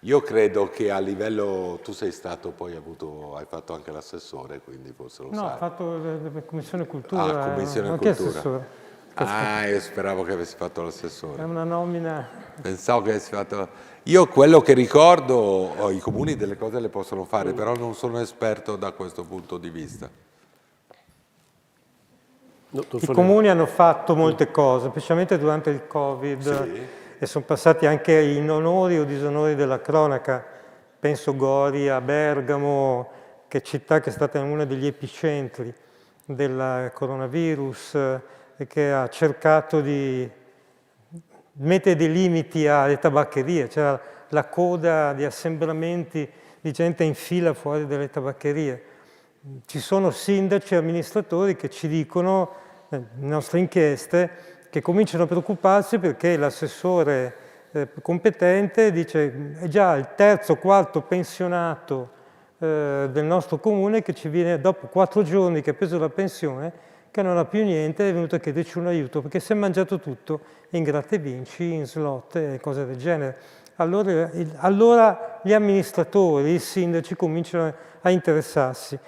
F: Io credo che a livello, tu sei stato poi hai fatto anche l'assessore, quindi forse lo sai.
E: No, ho fatto la Commissione Cultura.
F: Ah, Commissione
E: anche
F: Cultura.
E: assessore.
F: Ah, io speravo che avessi fatto l'assessore.
E: È una nomina.
F: Pensavo che avessi fatto... Io quello che ricordo, i comuni delle cose le possono fare, però non sono esperto da questo punto di vista.
E: I comuni hanno fatto molte cose, specialmente durante il Covid,
F: Sì.
E: E sono passati anche in onori o disonori della cronaca. Penso Gori a Bergamo, che è città che è stata uno degli epicentri del coronavirus e che ha cercato di mettere dei limiti alle tabaccherie. C'era la coda di assembramenti di gente in fila fuori dalle tabaccherie. Ci sono sindaci e amministratori che ci dicono, nelle nostre inchieste, che cominciano a preoccuparsi perché l'assessore competente dice è già il terzo o quarto pensionato del nostro comune che ci viene dopo 4 giorni che ha preso la pensione, che non ha più niente, è venuto a chiederci un aiuto perché si è mangiato tutto in gratta e vinci, in slot e cose del genere. Allora gli amministratori, i sindaci cominciano a interessarsi.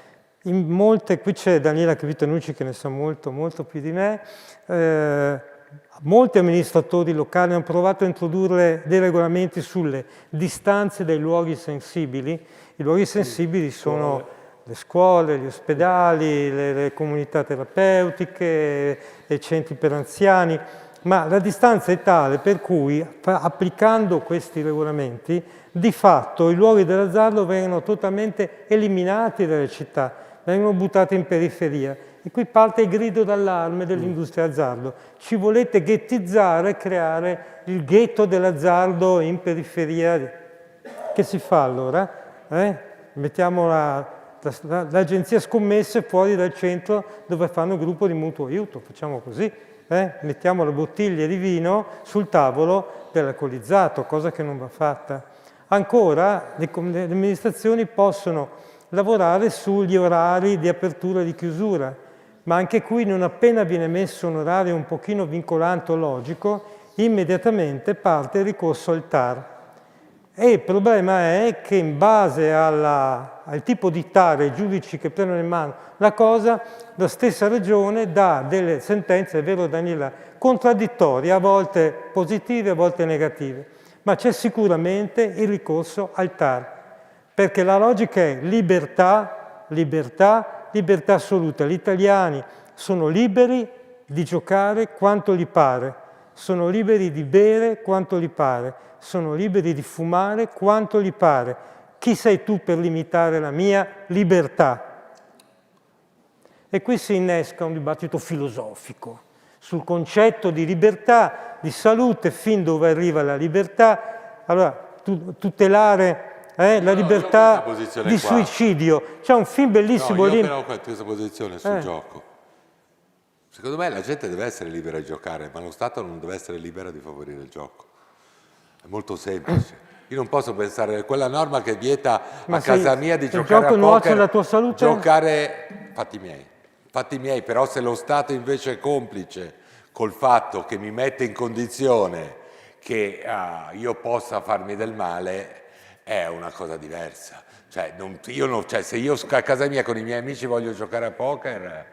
E: In molte, qui c'è Daniela Capitanucci che ne sa molto, molto più di me, molti amministratori locali hanno provato a introdurre dei regolamenti sulle distanze dai luoghi sensibili. I luoghi sensibili sono le scuole, gli ospedali, le comunità terapeutiche, i centri per anziani, ma la distanza è tale per cui, applicando questi regolamenti, di fatto i luoghi dell'azzardo vengono totalmente eliminati dalle città, vengono buttati in periferia. E qui parte il grido d'allarme dell'industria azzardo. Ci volete ghettizzare, creare il ghetto dell'azzardo in periferia Che si fa allora? Mettiamo l'agenzia scommesse fuori dal centro dove fanno il gruppo di mutuo aiuto, facciamo così. Mettiamo le bottiglie di vino sul tavolo dell'alcolizzato, cosa che non va fatta. Ancora, le amministrazioni possono lavorare sugli orari di apertura e di chiusura, ma anche qui non appena viene messo un orario un pochino vincolante o logico, immediatamente parte il ricorso al TAR. E il problema è che in base al tipo di TAR e ai giudici che prendono in mano la cosa, la stessa Regione dà delle sentenze, è vero Daniela, contraddittorie, a volte positive, a volte negative, ma c'è sicuramente il ricorso al TAR, perché la logica è libertà, libertà, libertà assoluta. Gli italiani sono liberi di giocare quanto gli pare, sono liberi di bere quanto gli pare, sono liberi di fumare quanto gli pare. Chi sei tu per limitare la mia libertà? E qui si innesca un dibattito filosofico sul concetto di libertà, di salute, fin dove arriva la libertà. Allora, tutelare la libertà di suicidio. C'è un film bellissimo lì.
F: Io però ho questa posizione sul gioco. Secondo me la gente deve essere libera di giocare, ma lo Stato non deve essere libero di favorire il gioco. È molto semplice. Io non posso pensare a quella norma che vieta casa mia di giocare a poker.
E: Nuoce la tua salute?
F: Giocare, fatti miei, però se lo Stato invece è complice col fatto che mi mette in condizione che io possa farmi del male, è una cosa diversa. Cioè, se io a casa mia con i miei amici voglio giocare a poker,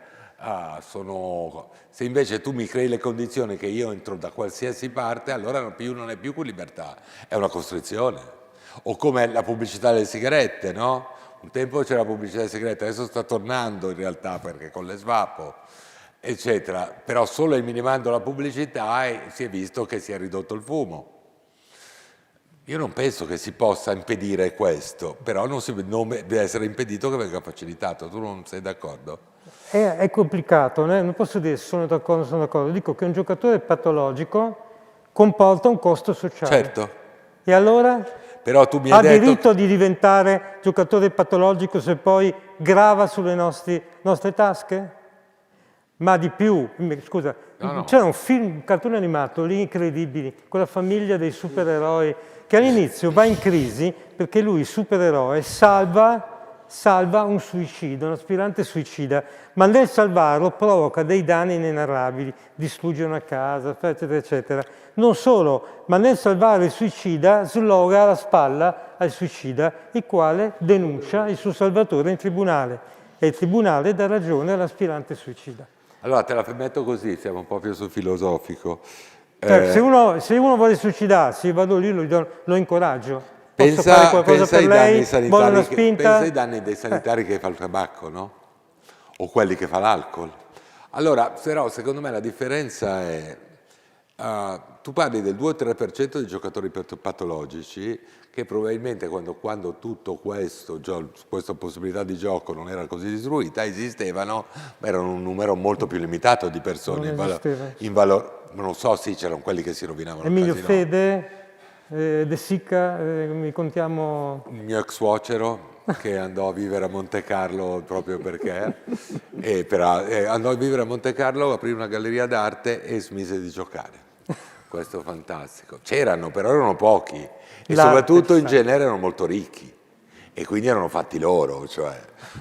F: se invece tu mi crei le condizioni che io entro da qualsiasi parte, allora non è più libertà, è una costrizione. O come la pubblicità delle sigarette, no? Un tempo c'era la pubblicità delle sigarette, adesso sta tornando in realtà perché con le svapo, eccetera. Però solo eliminando la pubblicità si è visto che si è ridotto il fumo. Io non penso che si possa impedire questo, però non deve essere impedito che venga facilitato. Tu non sei d'accordo?
E: È complicato, non posso dire se sono d'accordo o non sono d'accordo. Dico che un giocatore patologico comporta un costo sociale.
F: Certo.
E: E allora?
F: Però tu mi hai detto...
E: Ha diritto di diventare giocatore patologico se poi grava sulle nostre tasche? Ma di più, scusa, c'era un un cartone animato, Gli Incredibili, con la famiglia dei supereroi, che all'inizio va in crisi perché lui, supereroe, salva un suicida, un aspirante suicida, ma nel salvarlo provoca dei danni inenarrabili, distrugge una casa, eccetera, eccetera. Non solo, ma nel salvare il suicida sloga la spalla al suicida, il quale denuncia il suo salvatore in tribunale e il tribunale dà ragione all'aspirante suicida.
F: Allora te la metto così, siamo un po' più sul filosofico.
E: Se uno vuole suicidarsi, vado lì, lo incoraggio. Posso fare qualcosa per lei? Vuole una spinta?
F: Pensa ai danni dei sanitari che fa il tabacco, no? O quelli che fa l'alcol. Allora, però, secondo me la differenza è... tu parli del 2-3% di giocatori patologici che probabilmente quando tutto questa possibilità di gioco non era così distribuita, esistevano, ma erano un numero molto più limitato di persone. Non so, sì, c'erano quelli che si rovinavano.
E: Emilio Fede, De Sica, mi contiamo...
F: Il mio ex suocero che andò a vivere a Monte Carlo proprio perché andò a vivere a Monte Carlo, aprì una galleria d'arte e smise di giocare. Questo è fantastico. C'erano, però erano pochi e soprattutto in genere erano molto ricchi e quindi erano fatti loro, cioè,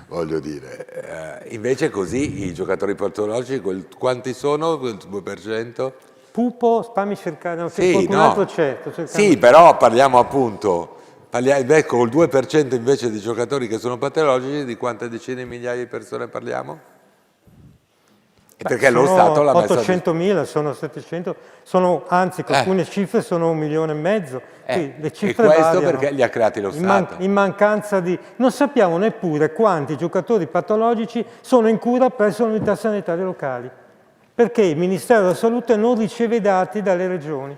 F: voglio dire. Invece così i giocatori patologici, quanti sono? Il 2%?
E: Pupo, fammi cercare, no, sì, qualcun altro c'è.
F: Sì, però parliamo appunto, col 2% invece di giocatori che sono patologici, di quante decine di migliaia di persone parliamo? Perché lo Stato l'ha messo
E: 800.000, sono 700, anzi con alcune cifre sono 1,5 milioni. Le cifre
F: e questo
E: variano.
F: Perché li ha creati lo Stato?
E: In mancanza di... Non sappiamo neppure quanti giocatori patologici sono in cura presso le unità sanitarie locali, perché il Ministero della Salute non riceve i dati dalle regioni.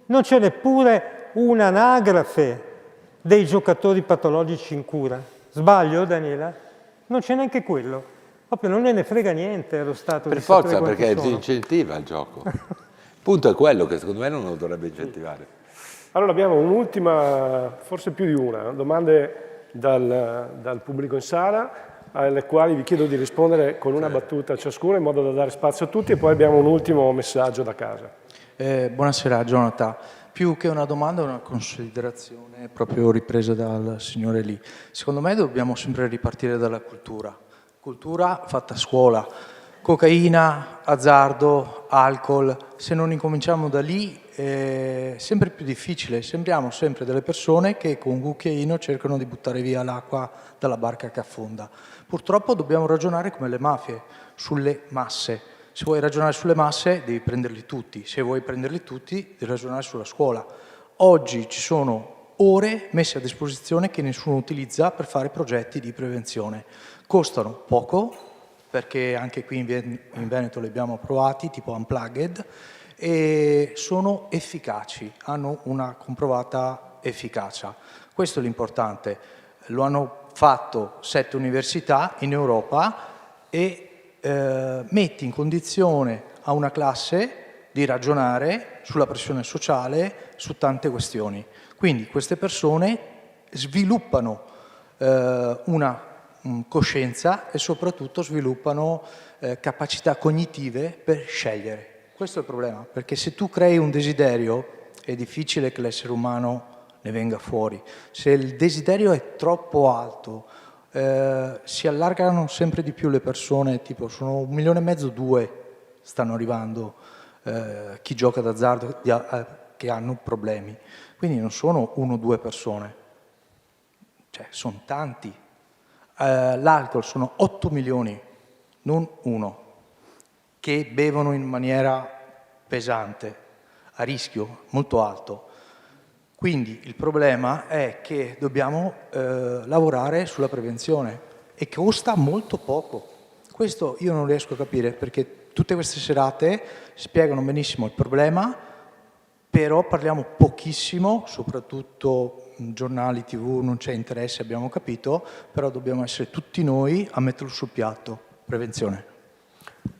E: Non c'è neppure un'anagrafe dei giocatori patologici in cura. Sbaglio, Daniela? Non c'è neanche quello. Proprio non ne frega niente allo Stato.
F: Per forza, perché incentiva il gioco. Il punto è quello che secondo me non lo dovrebbe incentivare.
A: Allora abbiamo un'ultima, forse più di una, domande dal pubblico in sala, alle quali vi chiedo di rispondere con una battuta ciascuno in modo da dare spazio a tutti, e poi abbiamo un ultimo messaggio da casa.
I: Buonasera Jonathan. Più che una domanda è una considerazione proprio ripresa dal signore lì. Secondo me dobbiamo sempre ripartire dalla cultura. Cultura fatta a scuola. Cocaina, azzardo, alcol. Se non incominciamo da lì è sempre più difficile. Sembriamo sempre delle persone che con un cucchiaino cercano di buttare via l'acqua dalla barca che affonda. Purtroppo dobbiamo ragionare come le mafie, sulle masse. Se vuoi ragionare sulle masse devi prenderli tutti, se vuoi prenderli tutti devi ragionare sulla scuola. Oggi ci sono ore messe a disposizione che nessuno utilizza per fare progetti di prevenzione. Costano poco, perché anche qui in Veneto li abbiamo provati, tipo Unplugged, e sono efficaci, hanno una comprovata efficacia. Questo è l'importante. Lo hanno fatto 7 università in Europa e metti in condizione a una classe di ragionare sulla pressione sociale, su tante questioni. Quindi queste persone sviluppano una coscienza e soprattutto sviluppano capacità cognitive per scegliere. Questo è il problema, perché se tu crei un desiderio è difficile che l'essere umano ne venga fuori. Se il desiderio è troppo alto, si allargano sempre di più le persone, tipo sono 1,5 milioni, 2 stanno arrivando chi gioca d'azzardo che hanno problemi. Quindi non sono 1 o 2 persone, cioè sono tanti. L'alcol sono 8 milioni, non 1, che bevono in maniera pesante, a rischio molto alto. Quindi il problema è che dobbiamo lavorare sulla prevenzione e costa molto poco. Questo io non riesco a capire, perché tutte queste serate spiegano benissimo il problema, però parliamo pochissimo, soprattutto giornali, TV, non c'è interesse, abbiamo capito, però dobbiamo essere tutti noi a metterlo sul piatto. Prevenzione.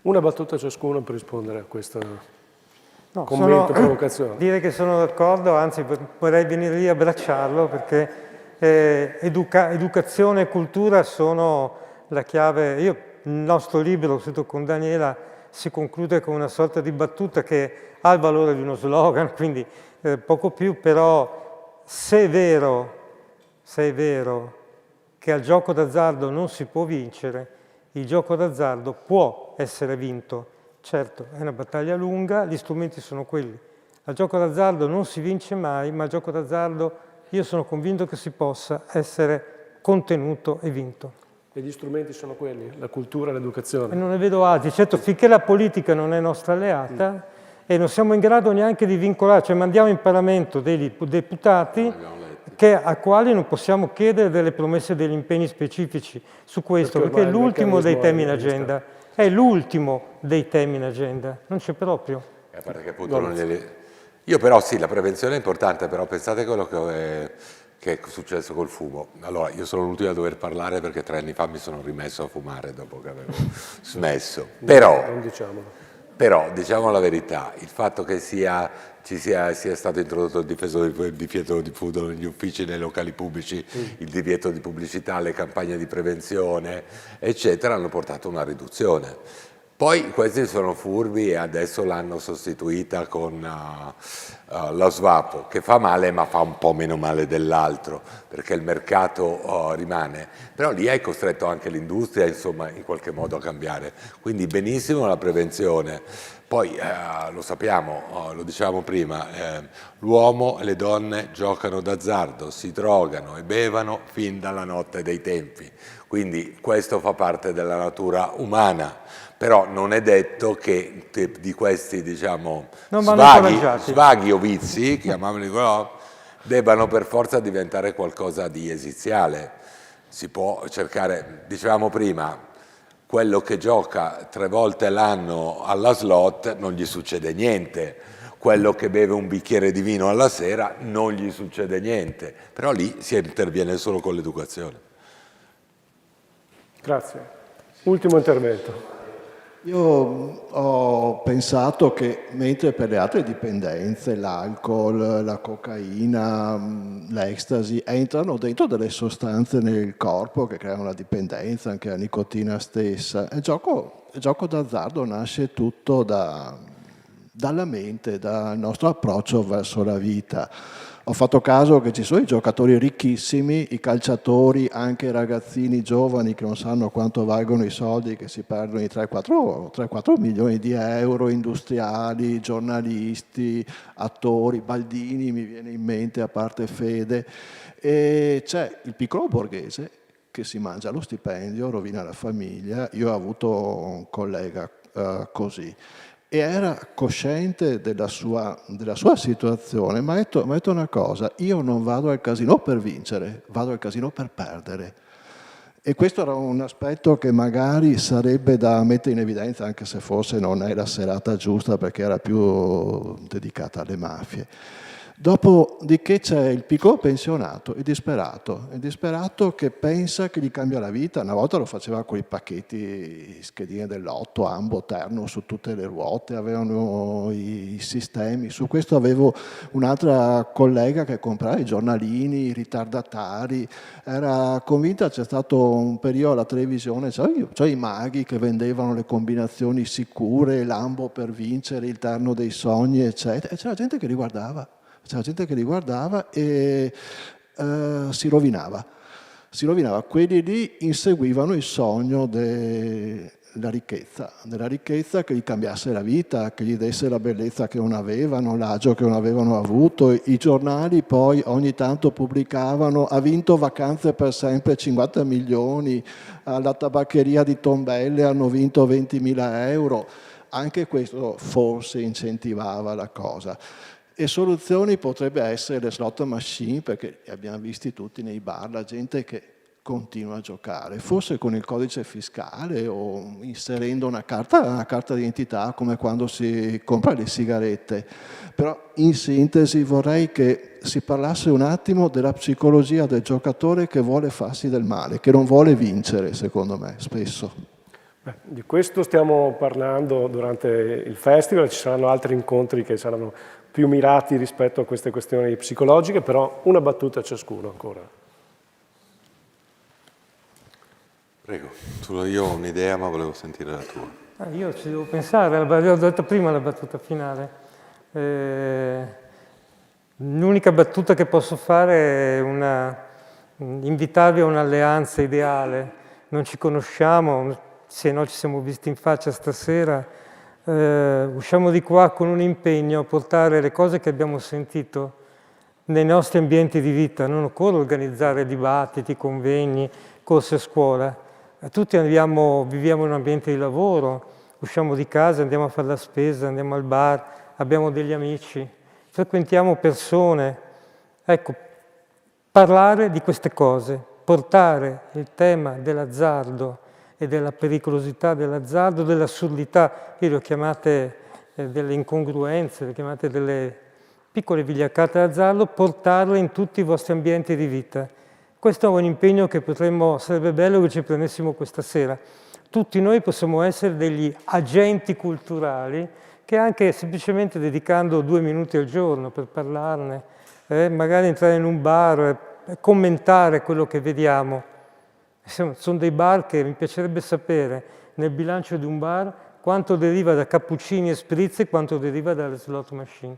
A: Una battuta ciascuno per rispondere a questo commento, provocazione.
E: Dire che sono d'accordo, anzi vorrei venire lì a abbracciarlo, perché educazione e cultura sono la chiave. Il nostro libro, scritto con Daniela, si conclude con una sorta di battuta che ha il valore di uno slogan, quindi poco più, però se è vero che al gioco d'azzardo non si può vincere, il gioco d'azzardo può essere vinto. Certo, è una battaglia lunga, gli strumenti sono quelli. Al gioco d'azzardo non si vince mai, ma al gioco d'azzardo io sono convinto che si possa essere contenuto e vinto.
A: E gli strumenti sono quelli, la cultura e l'educazione.
E: E non ne vedo altri. Certo, finché la politica non è nostra alleata e non siamo in grado neanche di vincolare, cioè mandiamo in Parlamento dei deputati a quali non possiamo chiedere delle promesse e degli impegni specifici su questo, perché è l'ultimo dei temi in agenda. È l'ultimo dei temi in agenda, non c'è proprio.
F: A parte che appunto io però sì, la prevenzione è importante, però pensate a quello che è successo col fumo. Allora, io sono l'ultimo a dover parlare perché 3 anni fa mi sono rimesso a fumare dopo che avevo smesso. Però, diciamo la verità, il fatto che sia stato introdotto il divieto di fumo negli uffici, nei locali pubblici, il divieto di pubblicità, le campagne di prevenzione, eccetera, hanno portato a una riduzione. Poi questi sono furbi e adesso l'hanno sostituita con lo svapo, che fa male ma fa un po' meno male dell'altro, perché il mercato rimane. Però lì hai costretto anche l'industria, insomma, in qualche modo a cambiare. Quindi benissimo la prevenzione. Poi lo sappiamo, lo dicevamo prima, l'uomo e le donne giocano d'azzardo, si drogano e bevono fin dalla notte dei tempi. Quindi questo fa parte della natura umana. Però non è detto che di questi, diciamo, svaghi o vizi, chiamiamoli così, debbano per forza diventare qualcosa di esiziale. Si può cercare, dicevamo prima, quello che gioca 3 volte l'anno alla slot non gli succede niente, quello che beve un bicchiere di vino alla sera non gli succede niente, però lì si interviene solo con l'educazione.
A: Grazie. Ultimo intervento.
J: Io ho pensato che mentre per le altre dipendenze, l'alcol, la cocaina, l'ecstasy, entrano dentro delle sostanze nel corpo che creano la dipendenza, anche la nicotina stessa, il gioco d'azzardo nasce tutto dalla mente, dal nostro approccio verso la vita. Ho fatto caso che ci sono i giocatori ricchissimi, i calciatori, anche i ragazzini giovani che non sanno quanto valgono i soldi, che si perdono i 3-4 milioni di euro, industriali, giornalisti, attori, Baldini mi viene in mente, a parte Fede. E c'è il piccolo borghese che si mangia lo stipendio, rovina la famiglia. Io ho avuto un collega così. E era cosciente della sua situazione, ma ha detto una cosa: io non vado al casino per vincere, vado al casino per perdere. E questo era un aspetto che magari sarebbe da mettere in evidenza, anche se forse non è la serata giusta perché era più dedicata alle mafie. Dopodiché c'è il piccolo pensionato, il disperato che pensa che gli cambia la vita. Una volta lo faceva con i pacchetti, schedine del lotto, ambo, terno su tutte le ruote, avevano i sistemi. Su questo avevo un'altra collega che comprava i giornalini, i ritardatari, era convinta. C'è stato un periodo alla televisione, c'è i maghi che vendevano le combinazioni sicure, l'ambo per vincere, il terno dei sogni, eccetera, e c'era gente che li guardava. E si rovinava. Quelli lì inseguivano il sogno della ricchezza che gli cambiasse la vita, che gli desse la bellezza che non avevano, l'agio che non avevano avuto. I giornali poi ogni tanto pubblicavano: ha vinto Vacanze per sempre 50 milioni, alla tabaccheria di Tombelle hanno vinto 20.000 euro. Anche questo forse incentivava la cosa. E soluzioni potrebbe essere le slot machine, perché li abbiamo visti tutti nei bar, la gente che continua a giocare, forse con il codice fiscale o inserendo una carta d'identità, come quando si compra le sigarette. Però in sintesi vorrei che si parlasse un attimo della psicologia del giocatore che vuole farsi del male, che non vuole vincere, secondo me, spesso.
A: Di questo stiamo parlando durante il festival, ci saranno altri incontri che saranno più mirati rispetto a queste questioni psicologiche, però una battuta a ciascuno ancora.
F: Prego, io ho un'idea ma volevo sentire la tua.
E: Io ci devo pensare, ho detto prima la battuta finale. L'unica battuta che posso fare è invitarvi a un'alleanza ideale. Non ci conosciamo, se no ci siamo visti in faccia stasera. Usciamo di qua con un impegno a portare le cose che abbiamo sentito nei nostri ambienti di vita. Non occorre organizzare dibattiti, convegni, corsi a scuola. Tutti viviamo in un ambiente di lavoro, usciamo di casa, andiamo a fare la spesa, andiamo al bar, abbiamo degli amici, frequentiamo persone. Ecco, parlare di queste cose, portare il tema dell'azzardo e della pericolosità dell'azzardo, dell'assurdità, io le ho chiamate delle incongruenze, le ho chiamate delle piccole vigliaccate d'azzardo, portarle in tutti i vostri ambienti di vita. Questo è un impegno che sarebbe bello che ci prendessimo questa sera. Tutti noi possiamo essere degli agenti culturali che anche semplicemente dedicando 2 minuti al giorno per parlarne, magari entrare in un bar, commentare quello che vediamo. Sono dei bar che mi piacerebbe sapere nel bilancio di un bar quanto deriva da cappuccini e spritz e quanto deriva dalle slot machine.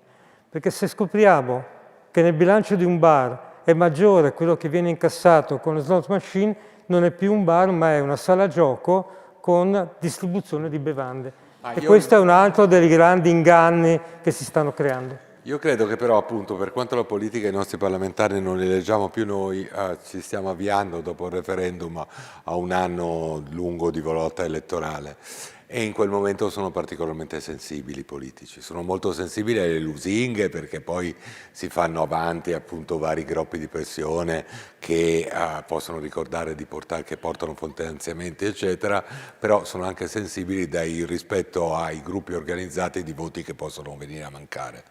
E: Perché se scopriamo che nel bilancio di un bar è maggiore quello che viene incassato con le slot machine, non è più un bar ma è una sala gioco con distribuzione di bevande. E questo è un altro dei grandi inganni che si stanno creando.
F: Io credo che però appunto per quanto la politica i nostri parlamentari non li eleggiamo più noi, ci stiamo avviando dopo il referendum a un anno lungo di lotta elettorale e in quel momento sono particolarmente sensibili i politici, sono molto sensibili alle lusinghe perché poi si fanno avanti appunto vari gruppi di pressione che possono ricordare che portano finanziamenti eccetera, però sono anche sensibili rispetto ai gruppi organizzati di voti che possono venire a mancare.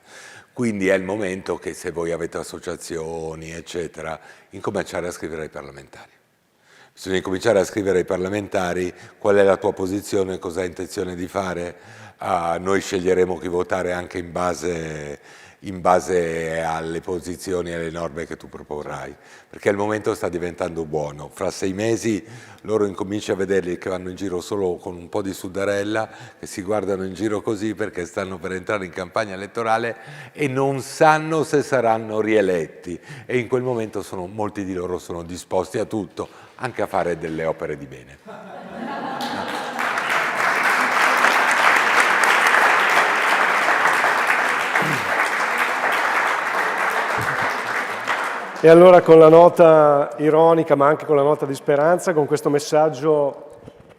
F: Quindi è il momento che se voi avete associazioni, eccetera, incominciare a scrivere ai parlamentari. Bisogna cominciare a scrivere ai parlamentari qual è la tua posizione, cosa hai intenzione di fare. Noi sceglieremo chi votare anche in base alle posizioni e alle norme che tu proporrai, perché il momento sta diventando buono. Fra 6 mesi loro incominci a vederli che vanno in giro solo con un po' di sudarella, che si guardano in giro così perché stanno per entrare in campagna elettorale e non sanno se saranno rieletti, e in quel momento molti di loro sono disposti a tutto, anche a fare delle opere di bene.
A: E allora, con la nota ironica ma anche con la nota di speranza, con questo messaggio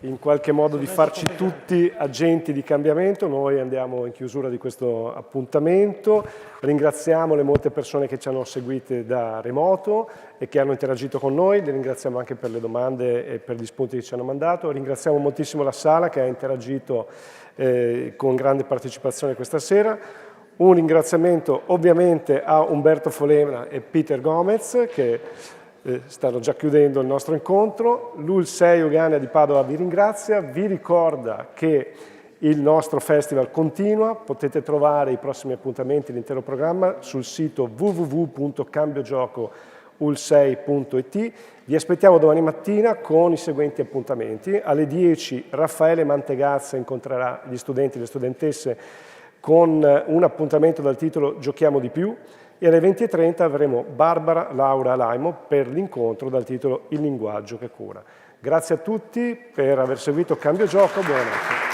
A: in qualche modo di farci tutti agenti di cambiamento, noi andiamo in chiusura di questo appuntamento. Ringraziamo le molte persone che ci hanno seguite da remoto e che hanno interagito con noi, li ringraziamo anche per le domande e per gli spunti che ci hanno mandato. Ringraziamo moltissimo la sala che ha interagito con grande partecipazione questa sera. Un ringraziamento ovviamente a Umberto Folena e Peter Gomez che stanno già chiudendo il nostro incontro. L'UL6 Euganea di Padova vi ringrazia, vi ricorda che il nostro festival continua, potete trovare i prossimi appuntamenti, l'intero programma sul sito www.cambiogiocul6.it. Vi aspettiamo domani mattina con i seguenti appuntamenti. Alle 10 Raffaele Mantegazza incontrerà gli studenti e le studentesse con un appuntamento dal titolo Giochiamo di più, e alle 20:30 avremo Barbara Laura Laimo per l'incontro dal titolo Il linguaggio che cura. Grazie a tutti per aver seguito Cambio Gioco, buonanotte.